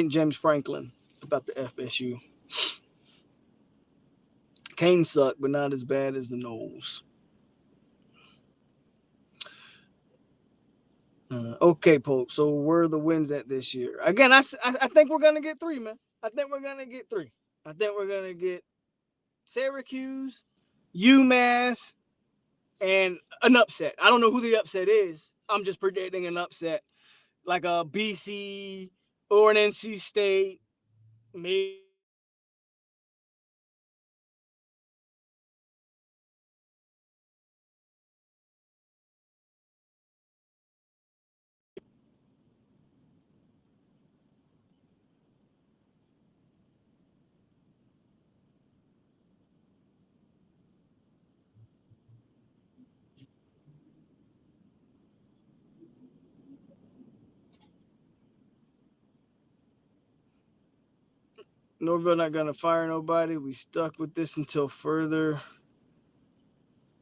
James Franklin about the FSU. Kane sucked, but not as bad as the Knowles. Okay, Polk. So where are the wins at this year? Again, I think we're gonna get 3, man. I think we're gonna get 3. I think we're gonna get Syracuse, UMass, and an upset. I don't know who the upset is. I'm just predicting an upset, like a BC or an NC State, maybe. Norville not gonna fire nobody. We stuck with this until further.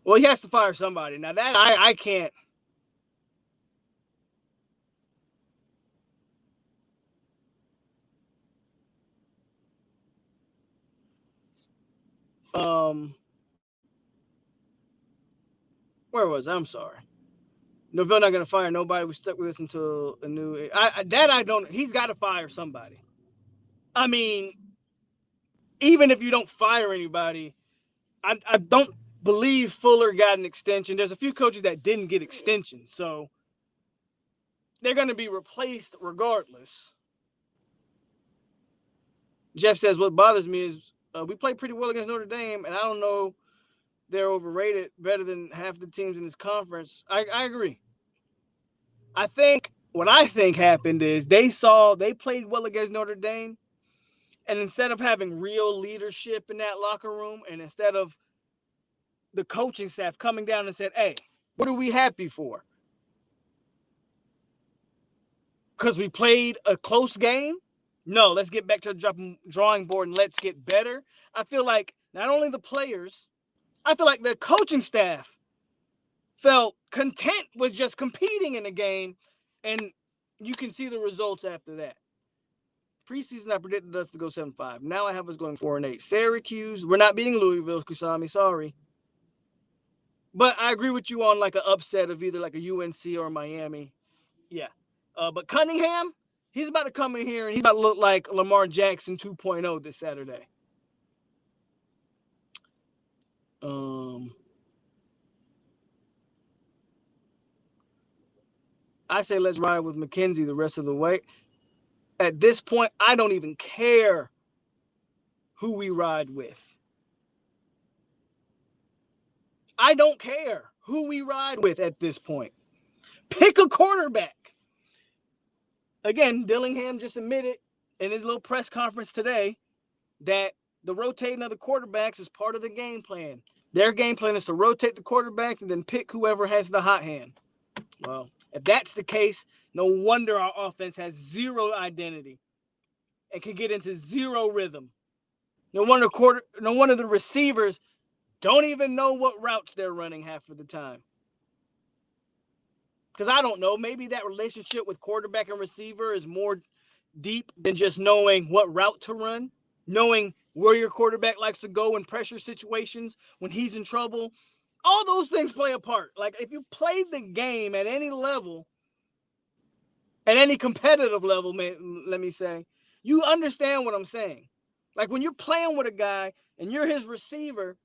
Well, he has to fire somebody. Now that I can't. Where was I? I'm sorry. Norville not gonna fire nobody. We stuck with this until a new. I don't. He's got to fire somebody. I mean, even if you don't fire anybody, I don't believe Fuller got an extension. There's a few coaches that didn't get extensions, so they're going to be replaced regardless. Jeff says, what bothers me is we played pretty well against Notre Dame, and I don't know they're overrated better than half the teams in this conference. I agree. What I think happened is they played well against Notre Dame, and instead of having real leadership in that locker room, and instead of the coaching staff coming down and said, hey, what are we happy for? Because we played a close game? No, let's get back to the drawing board and let's get better. I feel like not only the players, I feel like the coaching staff felt content with just competing in the game, and you can see the results after that. Preseason, I predicted us to go 7-5. Now I have us going 4-8. Syracuse, we're not beating Louisville, Kusami, sorry. But I agree with you on like an upset of either like a UNC or Miami. Yeah. But Cunningham, he's about to come in here and he's about to look like Lamar Jackson 2.0 this Saturday. I say let's ride with McKenzie the rest of the way. At this point, I don't even care who we ride with. I don't care who we ride with at this point. Pick a quarterback. Again, Dillingham just admitted in his little press conference today that the rotating of the quarterbacks is part of the game plan. Their game plan is to rotate the quarterbacks and then pick whoever has the hot hand. Well, if that's the case, no wonder our offense has zero identity and can get into zero rhythm. No wonder the receivers don't even know what routes they're running half of the time. Because I don't know, maybe that relationship with quarterback and receiver is more deep than just knowing what route to run, knowing where your quarterback likes to go in pressure situations when he's in trouble. All those things play a part. Like if you play the game at any level, at any competitive level, let me say, you understand what I'm saying. Like when you're playing with a guy and you're his receiver,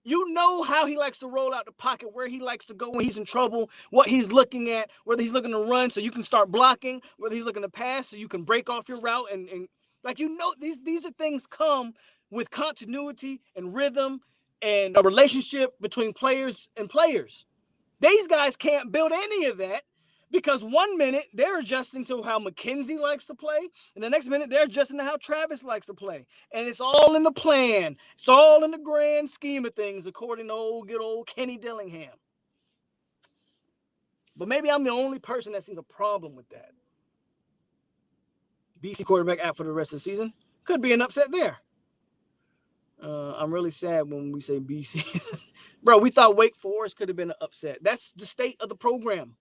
you know how he likes to roll out the pocket, where he likes to go when he's in trouble, what he's looking at, whether he's looking to run so you can start blocking, whether he's looking to pass so you can break off your route. And like, you know, these are things come with continuity and rhythm and a relationship between players and players. These guys can't build any of that because 1 minute they're adjusting to how McKenzie likes to play, and the next minute they're adjusting to how Travis likes to play. And it's all in the plan. It's all in the grand scheme of things, according to good old Kenny Dillingham. But maybe I'm the only person that sees a problem with that. BC quarterback out for the rest of the season. Could be an upset there. I'm really sad when we say BC. Bro, we thought Wake Forest could have been an upset. That's the state of the program.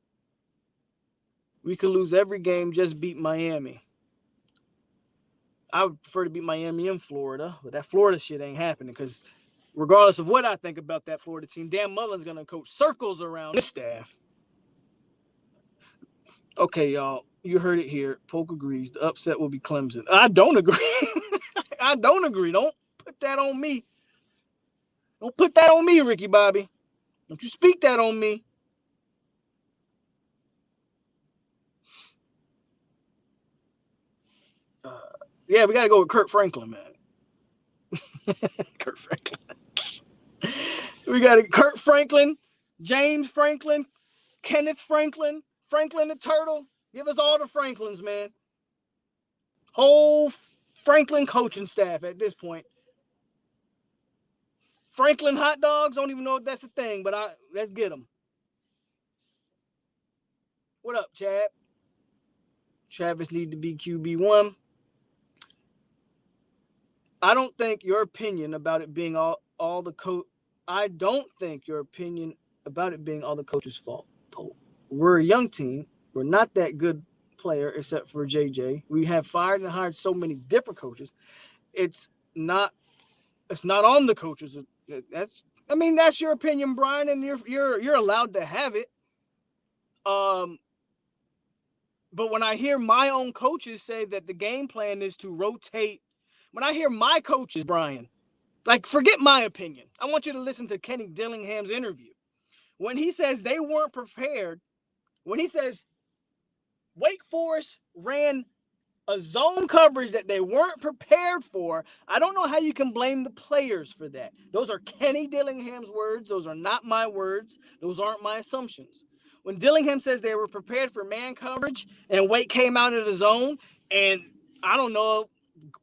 We could lose every game, just beat Miami. I would prefer to beat Miami in Florida, but that Florida shit ain't happening because regardless of what I think about that Florida team, Dan Mullen's going to coach circles around this staff. Okay, y'all, you heard it here. Polk agrees. The upset will be Clemson. I don't agree. I don't agree. Don't put that on me. Don't put that on me, Ricky Bobby. Don't you speak that on me. Yeah, we got to go with Kurt Franklin, man. Kurt Franklin. We got Kurt Franklin, James Franklin, Kenneth Franklin, Franklin the Turtle. Give us all the Franklins, man. Whole Franklin coaching staff at this point. Franklin hot dogs, don't even know if that's a thing, but let's get them. What up, Chad? Travis need to be QB1. I don't think your opinion about it being all the coach. I don't think your opinion about it being all the coach's fault. We're a young team. We're not that good player except for JJ. We have fired and hired so many different coaches. It's not on the coaches. That's your opinion, Brian, and you're allowed to have it. But when I hear my own coaches say that the game plan is to rotate, when I hear my coaches, Brian, like, forget my opinion. I want you to listen to Kenny Dillingham's interview. When he says they weren't prepared, when he says Wake Forest ran a zone coverage that they weren't prepared for, I don't know how you can blame the players for that. Those are Kenny Dillingham's words. Those are not my words. Those aren't my assumptions. When Dillingham says they were prepared for man coverage and Wake came out of the zone, and I don't know,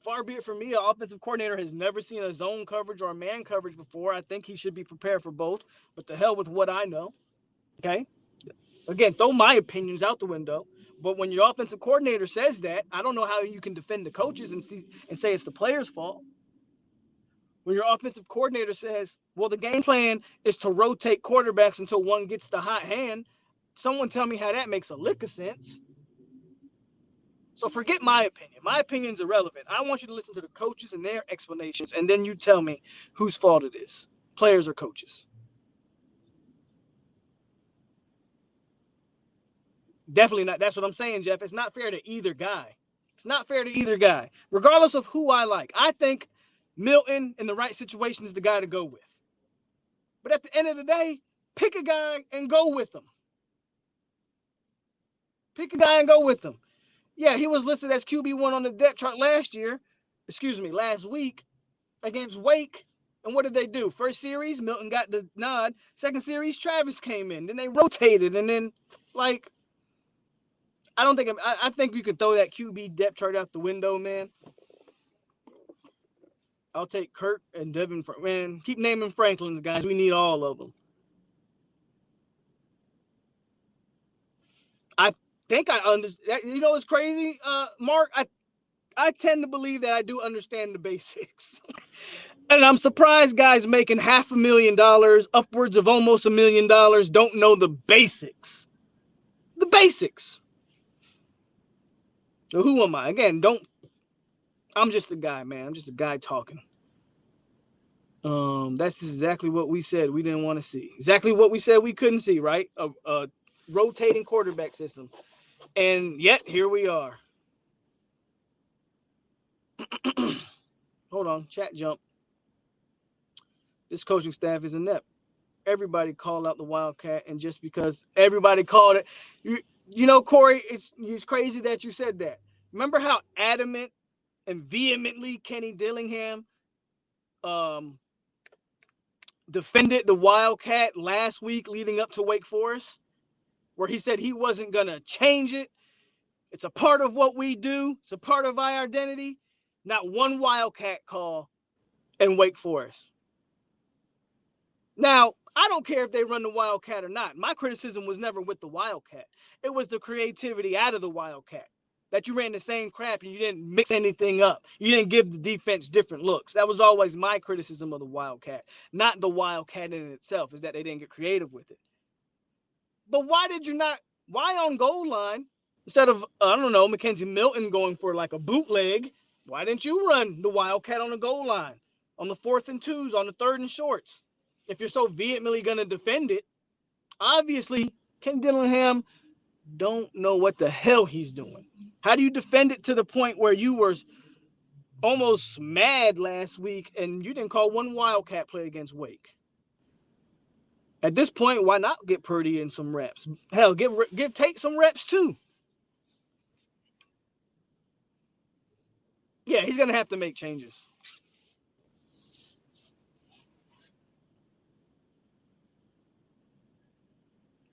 far be it from me, an offensive coordinator has never seen a zone coverage or a man coverage before. I think he should be prepared for both, but to hell with what I know. Okay? Again, throw my opinions out the window. But when your offensive coordinator says that, I don't know how you can defend the coaches and say it's the players' fault. When your offensive coordinator says, well, the game plan is to rotate quarterbacks until one gets the hot hand, someone tell me how that makes a lick of sense. So forget my opinion. My opinion's irrelevant. I want you to listen to the coaches and their explanations, and then you tell me whose fault it is, players or coaches. Definitely not. That's what I'm saying, Jeff. It's not fair to either guy. It's not fair to either guy, regardless of who I like. I think Milton in the right situation is the guy to go with. But at the end of the day, pick a guy and go with him. Pick a guy and go with him. Yeah, he was listed as QB1 on the depth chart last week against Wake. And what did they do? First series, Milton got the nod. Second series, Travis came in. Then they rotated. And then, like, I think you could throw that QB depth chart out the window, man. I'll take Kirk and Devin. Man, keep naming Franklin's, guys. We need all of them. I think I understand. You know what's crazy, Mark? I tend to believe that I do understand the basics. And I'm surprised guys making $500,000, upwards of almost $1 million, don't know the basics. The basics. So who am I? Again, I'm just a guy, man. I'm just a guy talking. That's exactly what we said we didn't want to see. Exactly what we said we couldn't see, right? A rotating quarterback system. And yet, here we are. Hold on, chat jump. This coaching staff is inept. Everybody call out the Wildcat, and just because everybody called it, you know, Corey, it's crazy that you said that. Remember how adamant and vehemently Kenny Dillingham defended the Wildcat last week leading up to Wake Forest, where he said he wasn't going to change it. It's a part of what we do. It's a part of our identity. Not one Wildcat call in Wake Forest. Now, I don't care if they run the Wildcat or not. My criticism was never with the Wildcat. It was the creativity out of the Wildcat. That you ran the same crap and you didn't mix anything up. You didn't give the defense different looks. That was always my criticism of the Wildcat. Not the Wildcat in itself, is that they didn't get creative with it. But why on goal line, instead of, I don't know, Mackenzie Milton going for like a bootleg, why didn't you run the Wildcat on the goal line? On the 4th and 2s, on the 3rd and shorts? If you're so vehemently going to defend it, obviously Ken Dillingham don't know what the hell he's doing. How do you defend it to the point where you were almost mad last week and you didn't call one Wildcat play against Wake? At this point, why not get Purdy in some reps? Hell, give Tate some reps too. Yeah, he's going to have to make changes.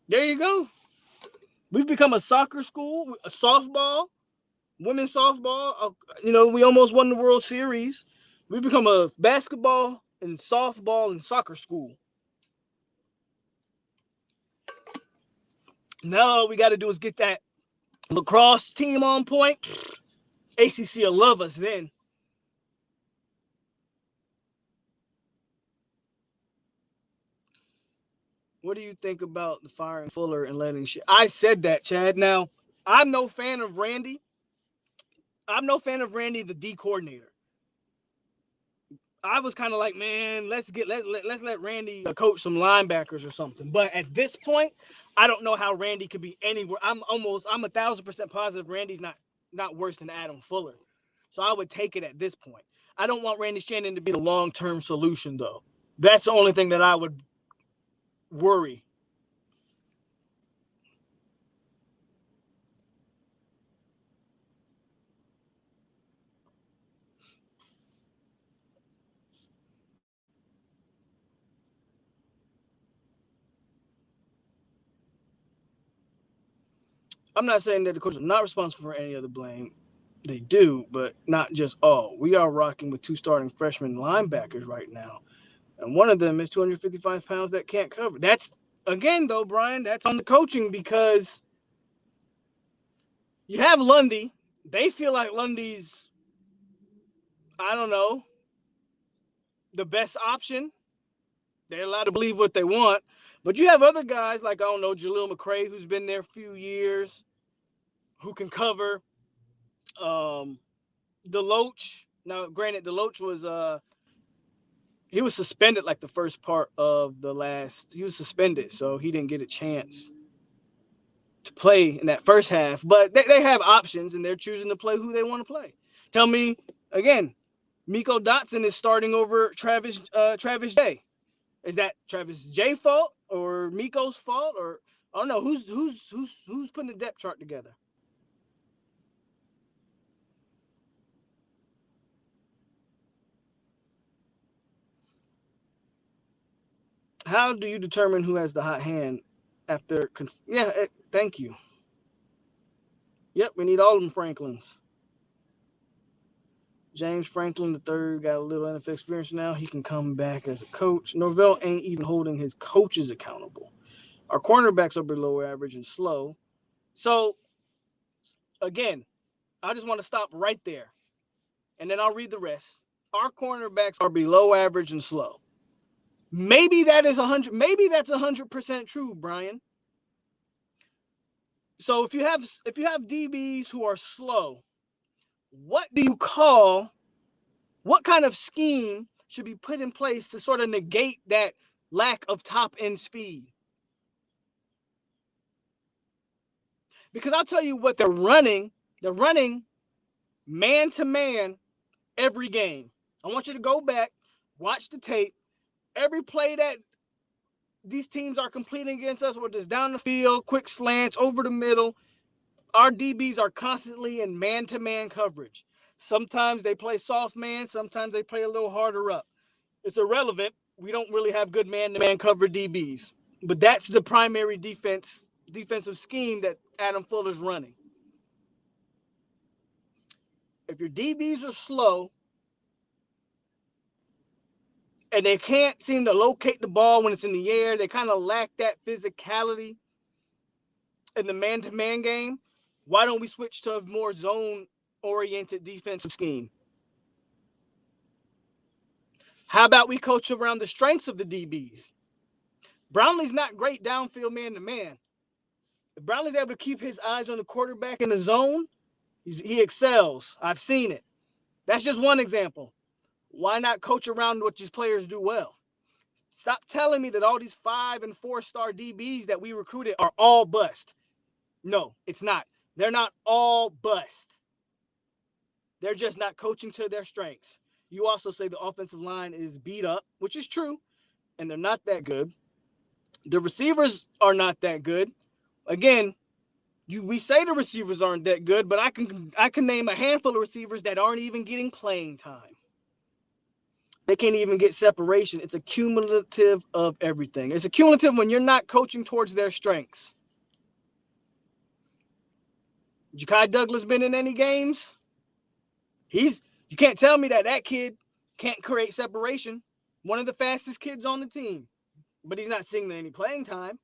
There you go. We've become a soccer school, a softball, women's softball. We almost won the World Series. We've become a basketball and softball and soccer school. Now all we got to do is get that lacrosse team on point. ACC will love us then. What do you think about the firing Fuller and letting shit? I said that, Chad. Now, I'm no fan of Randy. I'm no fan of Randy, the D coordinator. I was kind of like, man, let's let Randy coach some linebackers or something. But at this point, I don't know how Randy could be anywhere. I'm 1,000% positive Randy's not worse than Adam Fuller. So I would take it at this point. I don't want Randy Shannon to be the long-term solution, though. That's the only thing that I would worry. I'm not saying that the coach is not responsible for any of the blame. They do, but not just all. We are rocking with 2 starting freshman linebackers right now. And one of them is 255 pounds that can't cover. That's, again, though, Brian, that's on the coaching because you have Lundy. They feel like Lundy's, I don't know, the best option. They're allowed to believe what they want. But you have other guys like, I don't know, Jaleel McRae, who's been there a few years, who can cover. Deloach. Now, granted, Deloach was he was suspended like the first part of the last. He was suspended, so he didn't get a chance to play in that first half. But they have options, and they're choosing to play who they want to play. Tell me again, Miko Dotson is starting over Travis J. Is that Travis J's fault or Miko's fault, or I don't know who's putting the depth chart together? How do you determine who has the hot hand after? Thank you. Yep, we need all of them Franklins. James Franklin III got a little NFL experience now. He can come back as a coach. Norvell ain't even holding his coaches accountable. Our cornerbacks are below average and slow. So, again, I just want to stop right there, and then I'll read the rest. Our cornerbacks are below average and slow. Maybe that is 100. Maybe that's 100% true, Brian. So if you have DBs who are slow, what kind of scheme should be put in place to sort of negate that lack of top end speed? Because I'll tell you what they're running man to man every game. I want you to go back, watch the tape. Every play that these teams are completing against us, whether it's down the field, quick slants, over the middle, our DBs are constantly in man-to-man coverage. Sometimes they play soft man. Sometimes they play a little harder up. It's irrelevant. We don't really have good man-to-man cover DBs. But that's the primary defensive scheme that Adam Fuller's running. If your DBs are slow and they can't seem to locate the ball when it's in the air. They kind of lack that physicality in the man-to-man game. Why don't we switch to a more zone-oriented defensive scheme? How about we coach around the strengths of the DBs? Brownlee's not great downfield man-to-man. If Brownlee's able to keep his eyes on the quarterback in the zone, he excels. I've seen it. That's just one example. Why not coach around what these players do well? Stop telling me that all these 5- and 4-star DBs that we recruited are all bust. No, it's not. They're not all bust. They're just not coaching to their strengths. You also say the offensive line is beat up, which is true, and they're not that good. The receivers are not that good. Again, we say the receivers aren't that good, but I can name a handful of receivers that aren't even getting playing time. They can't even get separation. It's a cumulative of everything. It's a cumulative when you're not coaching towards their strengths. Ja'Kai Douglas been in any games? You can't tell me that kid can't create separation. One of the fastest kids on the team, but he's not seeing any playing time.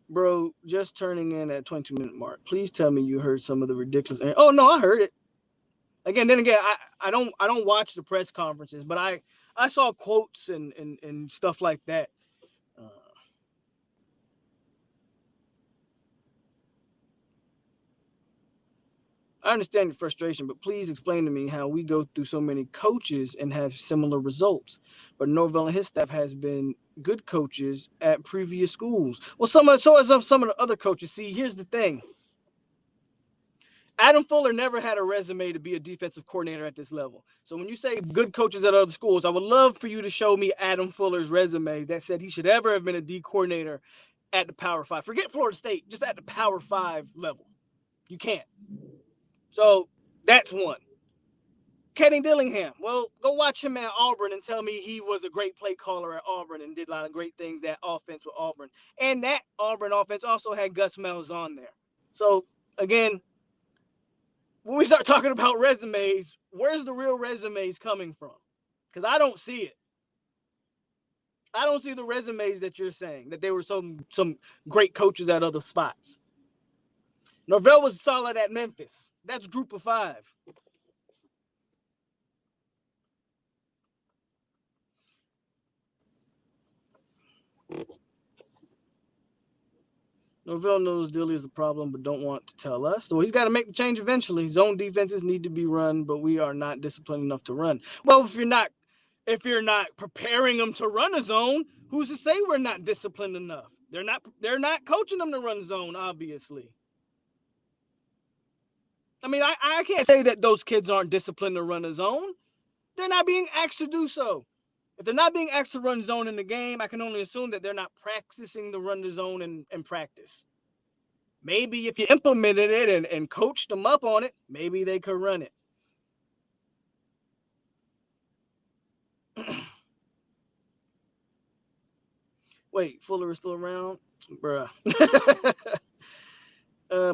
Bro, just turning in at 22-minute mark. Please tell me you heard some of the ridiculous. Oh no, I heard it. Again, I don't watch the press conferences, but I saw quotes and stuff like that. I understand your frustration, but please explain to me how we go through so many coaches and have similar results. But Norvell and his staff has been good coaches at previous schools. Well, some of the other coaches. See, here's the thing. Adam Fuller never had a resume to be a defensive coordinator at this level. So when you say good coaches at other schools, I would love for you to show me Adam Fuller's resume that said he should ever have been a D coordinator at the Power 5. Forget Florida State, just at the Power 5 level. You can't. So that's one. Kenny Dillingham. Well, go watch him at Auburn and tell me he was a great play caller at Auburn and did a lot of great things that offense with Auburn. And that Auburn offense also had Gus Malzahn there. So, again, when we start talking about resumes, where's the real resumes coming from? Because I don't see it. I don't see the resumes that you're saying, that they were some great coaches at other spots. Norvell was solid at Memphis. That's group of 5. Norvell knows Dilly is a problem, but don't want to tell us. So he's got to make the change eventually. Zone defenses need to be run, but we are not disciplined enough to run. Well, if you're not preparing them to run a zone, who's to say we're not disciplined enough? They're not coaching them to run zone, obviously. I mean, I can't say that those kids aren't disciplined to run a zone. They're not being asked to do so. If they're not being asked to run zone in the game, I can only assume that they're not practicing to run the zone in practice. Maybe if you implemented it and coached them up on it, maybe they could run it. Wait, Fuller is still around? Bruh.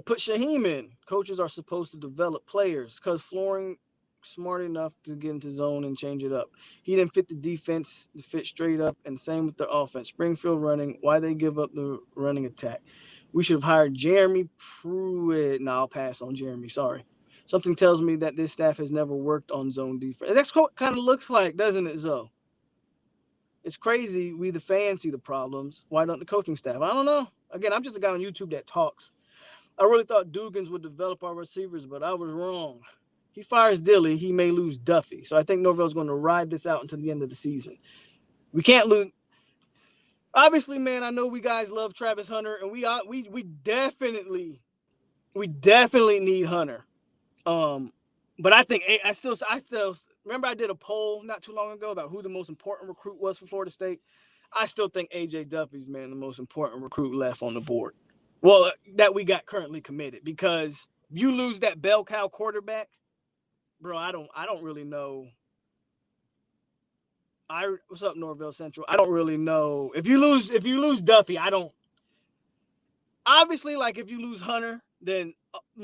Put Shaheem in. Coaches are supposed to develop players because Flooring smart enough to get into zone and change it up. He didn't fit the defense to fit straight up, and same with the offense. Springfield running. Why they give up the running attack? We should have hired Jeremy Pruitt. No, I'll pass on Jeremy. Sorry. Something tells me that this staff has never worked on zone defense. That's what it kind of looks like, doesn't it, Zoe? It's crazy. We, the fans, see the problems. Why don't the coaching staff? I don't know. Again, I'm just a guy on YouTube that talks. I really thought Dugans would develop our receivers, but I was wrong. He fires Dilly, he may lose Duffy. So I think Norvell's going to ride this out until the end of the season. We can't lose. Obviously, man, I know we guys love Travis Hunter, and we definitely need Hunter. But I think I still remember I did a poll not too long ago about who the most important recruit was for Florida State. I still think A.J. Duffy's, man, the most important recruit left on the board. Well, that we got currently committed, because you lose that bell cow quarterback, bro. I don't really know. What's up, Norville Central? I don't really know if you lose Duffy. I don't. Obviously, like if you lose Hunter, then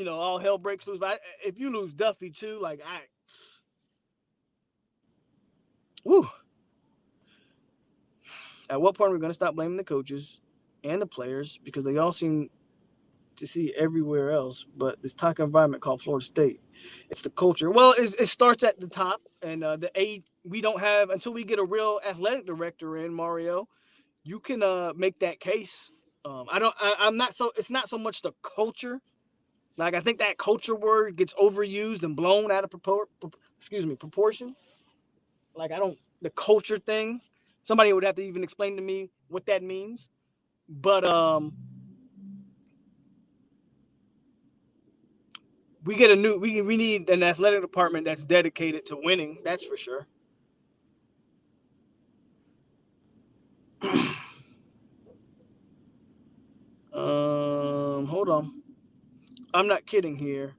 all hell breaks loose. But if you lose Duffy too, like woo. At what point are we going to stop blaming the coaches and the players because they all seem to see everywhere else, but this toxic environment called Florida State? It's the culture. Well, it starts at the top, and we don't have until we get a real athletic director in Mario. You can make that case. I'm not so. It's not so much the culture. Like I think that culture word gets overused and blown out of proportion. Like the culture thing. Somebody would have to even explain to me what that means. But we need an athletic department that's dedicated to winning. That's for sure. Hold on. I'm not kidding here.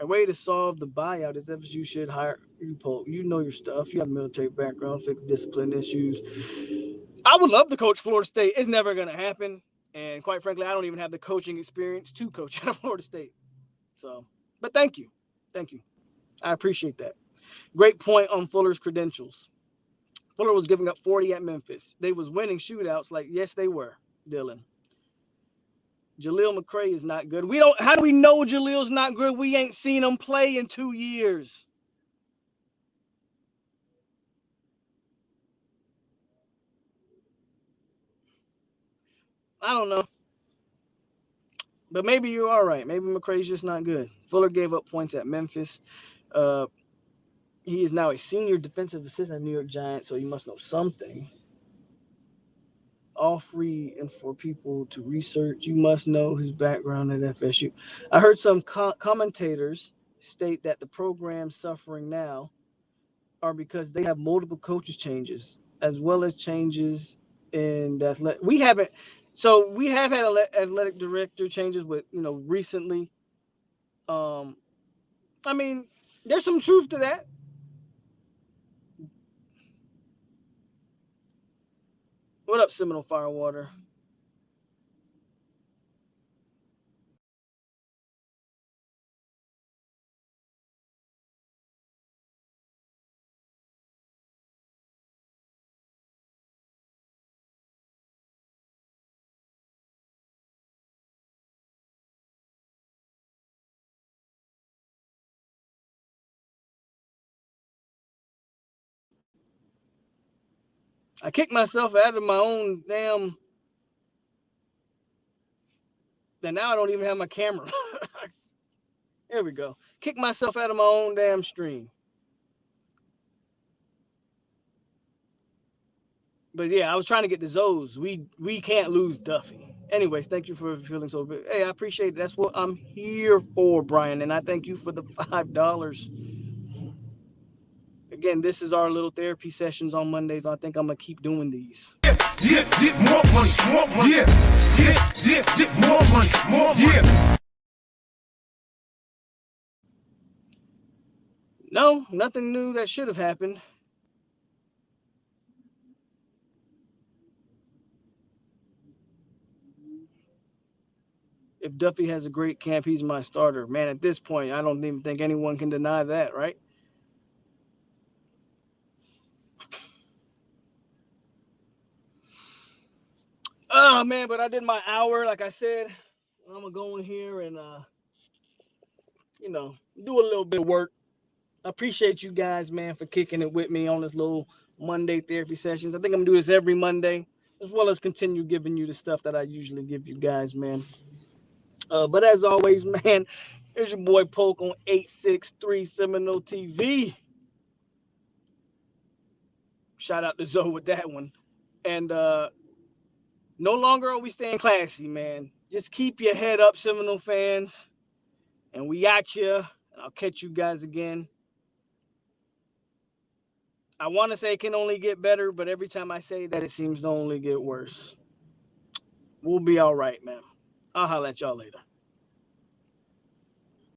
A way to solve the buyout is FSU should hire you, Polk. You know your stuff. You have military background, fix discipline issues. I would love to coach Florida State. It's never going to happen. And quite frankly, I don't even have the coaching experience to coach out of Florida State. So, but thank you. Thank you. I appreciate that. Great point on Fuller's credentials. Fuller was giving up 40 at Memphis. They was winning shootouts. Like, yes, they were, Dylan. Jaleel McCray is not good. How do we know Jaleel's not good? We ain't seen him play in 2 years. I don't know. But maybe you're all right. Maybe McCray's just not good. Fuller gave up points at Memphis. He is now a senior defensive assistant at New York Giants, so he must know something. All free and for people to research. You must know his background at FSU. I heard some commentators state that the programs suffering now are because they have multiple coaches changes as well as changes in the athletic. We have had athletic director changes with recently. I mean, there's some truth to that. What up, Seminole Firewater? I kicked myself out of my own damn. And now I don't even have my camera. There we go. Kick myself out of my own damn stream. But yeah, I was trying to get the Zoes. We can't lose Duffy. Anyways, thank you for feeling so good. Hey, I appreciate it. That's what I'm here for, Brian. And I thank you for the $5. Again, this is our little therapy sessions on Mondays. I think I'm gonna keep doing these. Yeah, get more money, more money. Yeah, get more money, more money. Yeah. No, nothing new that should have happened. If Duffy has a great camp, he's my starter. Man, at this point, I don't even think anyone can deny that, right? Oh man, but I did my hour, like I said. I'm gonna go in here and do a little bit of work. I appreciate you guys, man, for kicking it with me on this little Monday therapy sessions. I think I'm gonna do this every Monday, as well as continue giving you the stuff that I usually give you guys, man. But as always, man, here's your boy Polk on 863 Seminole TV. Shout out to Zoe with that one. And no longer are we staying classy, man. Just keep your head up, Seminole fans. And we at you. And I'll catch you guys again. I want to say it can only get better, but every time I say that, it seems to only get worse. We'll be all right, man. I'll holler at y'all later.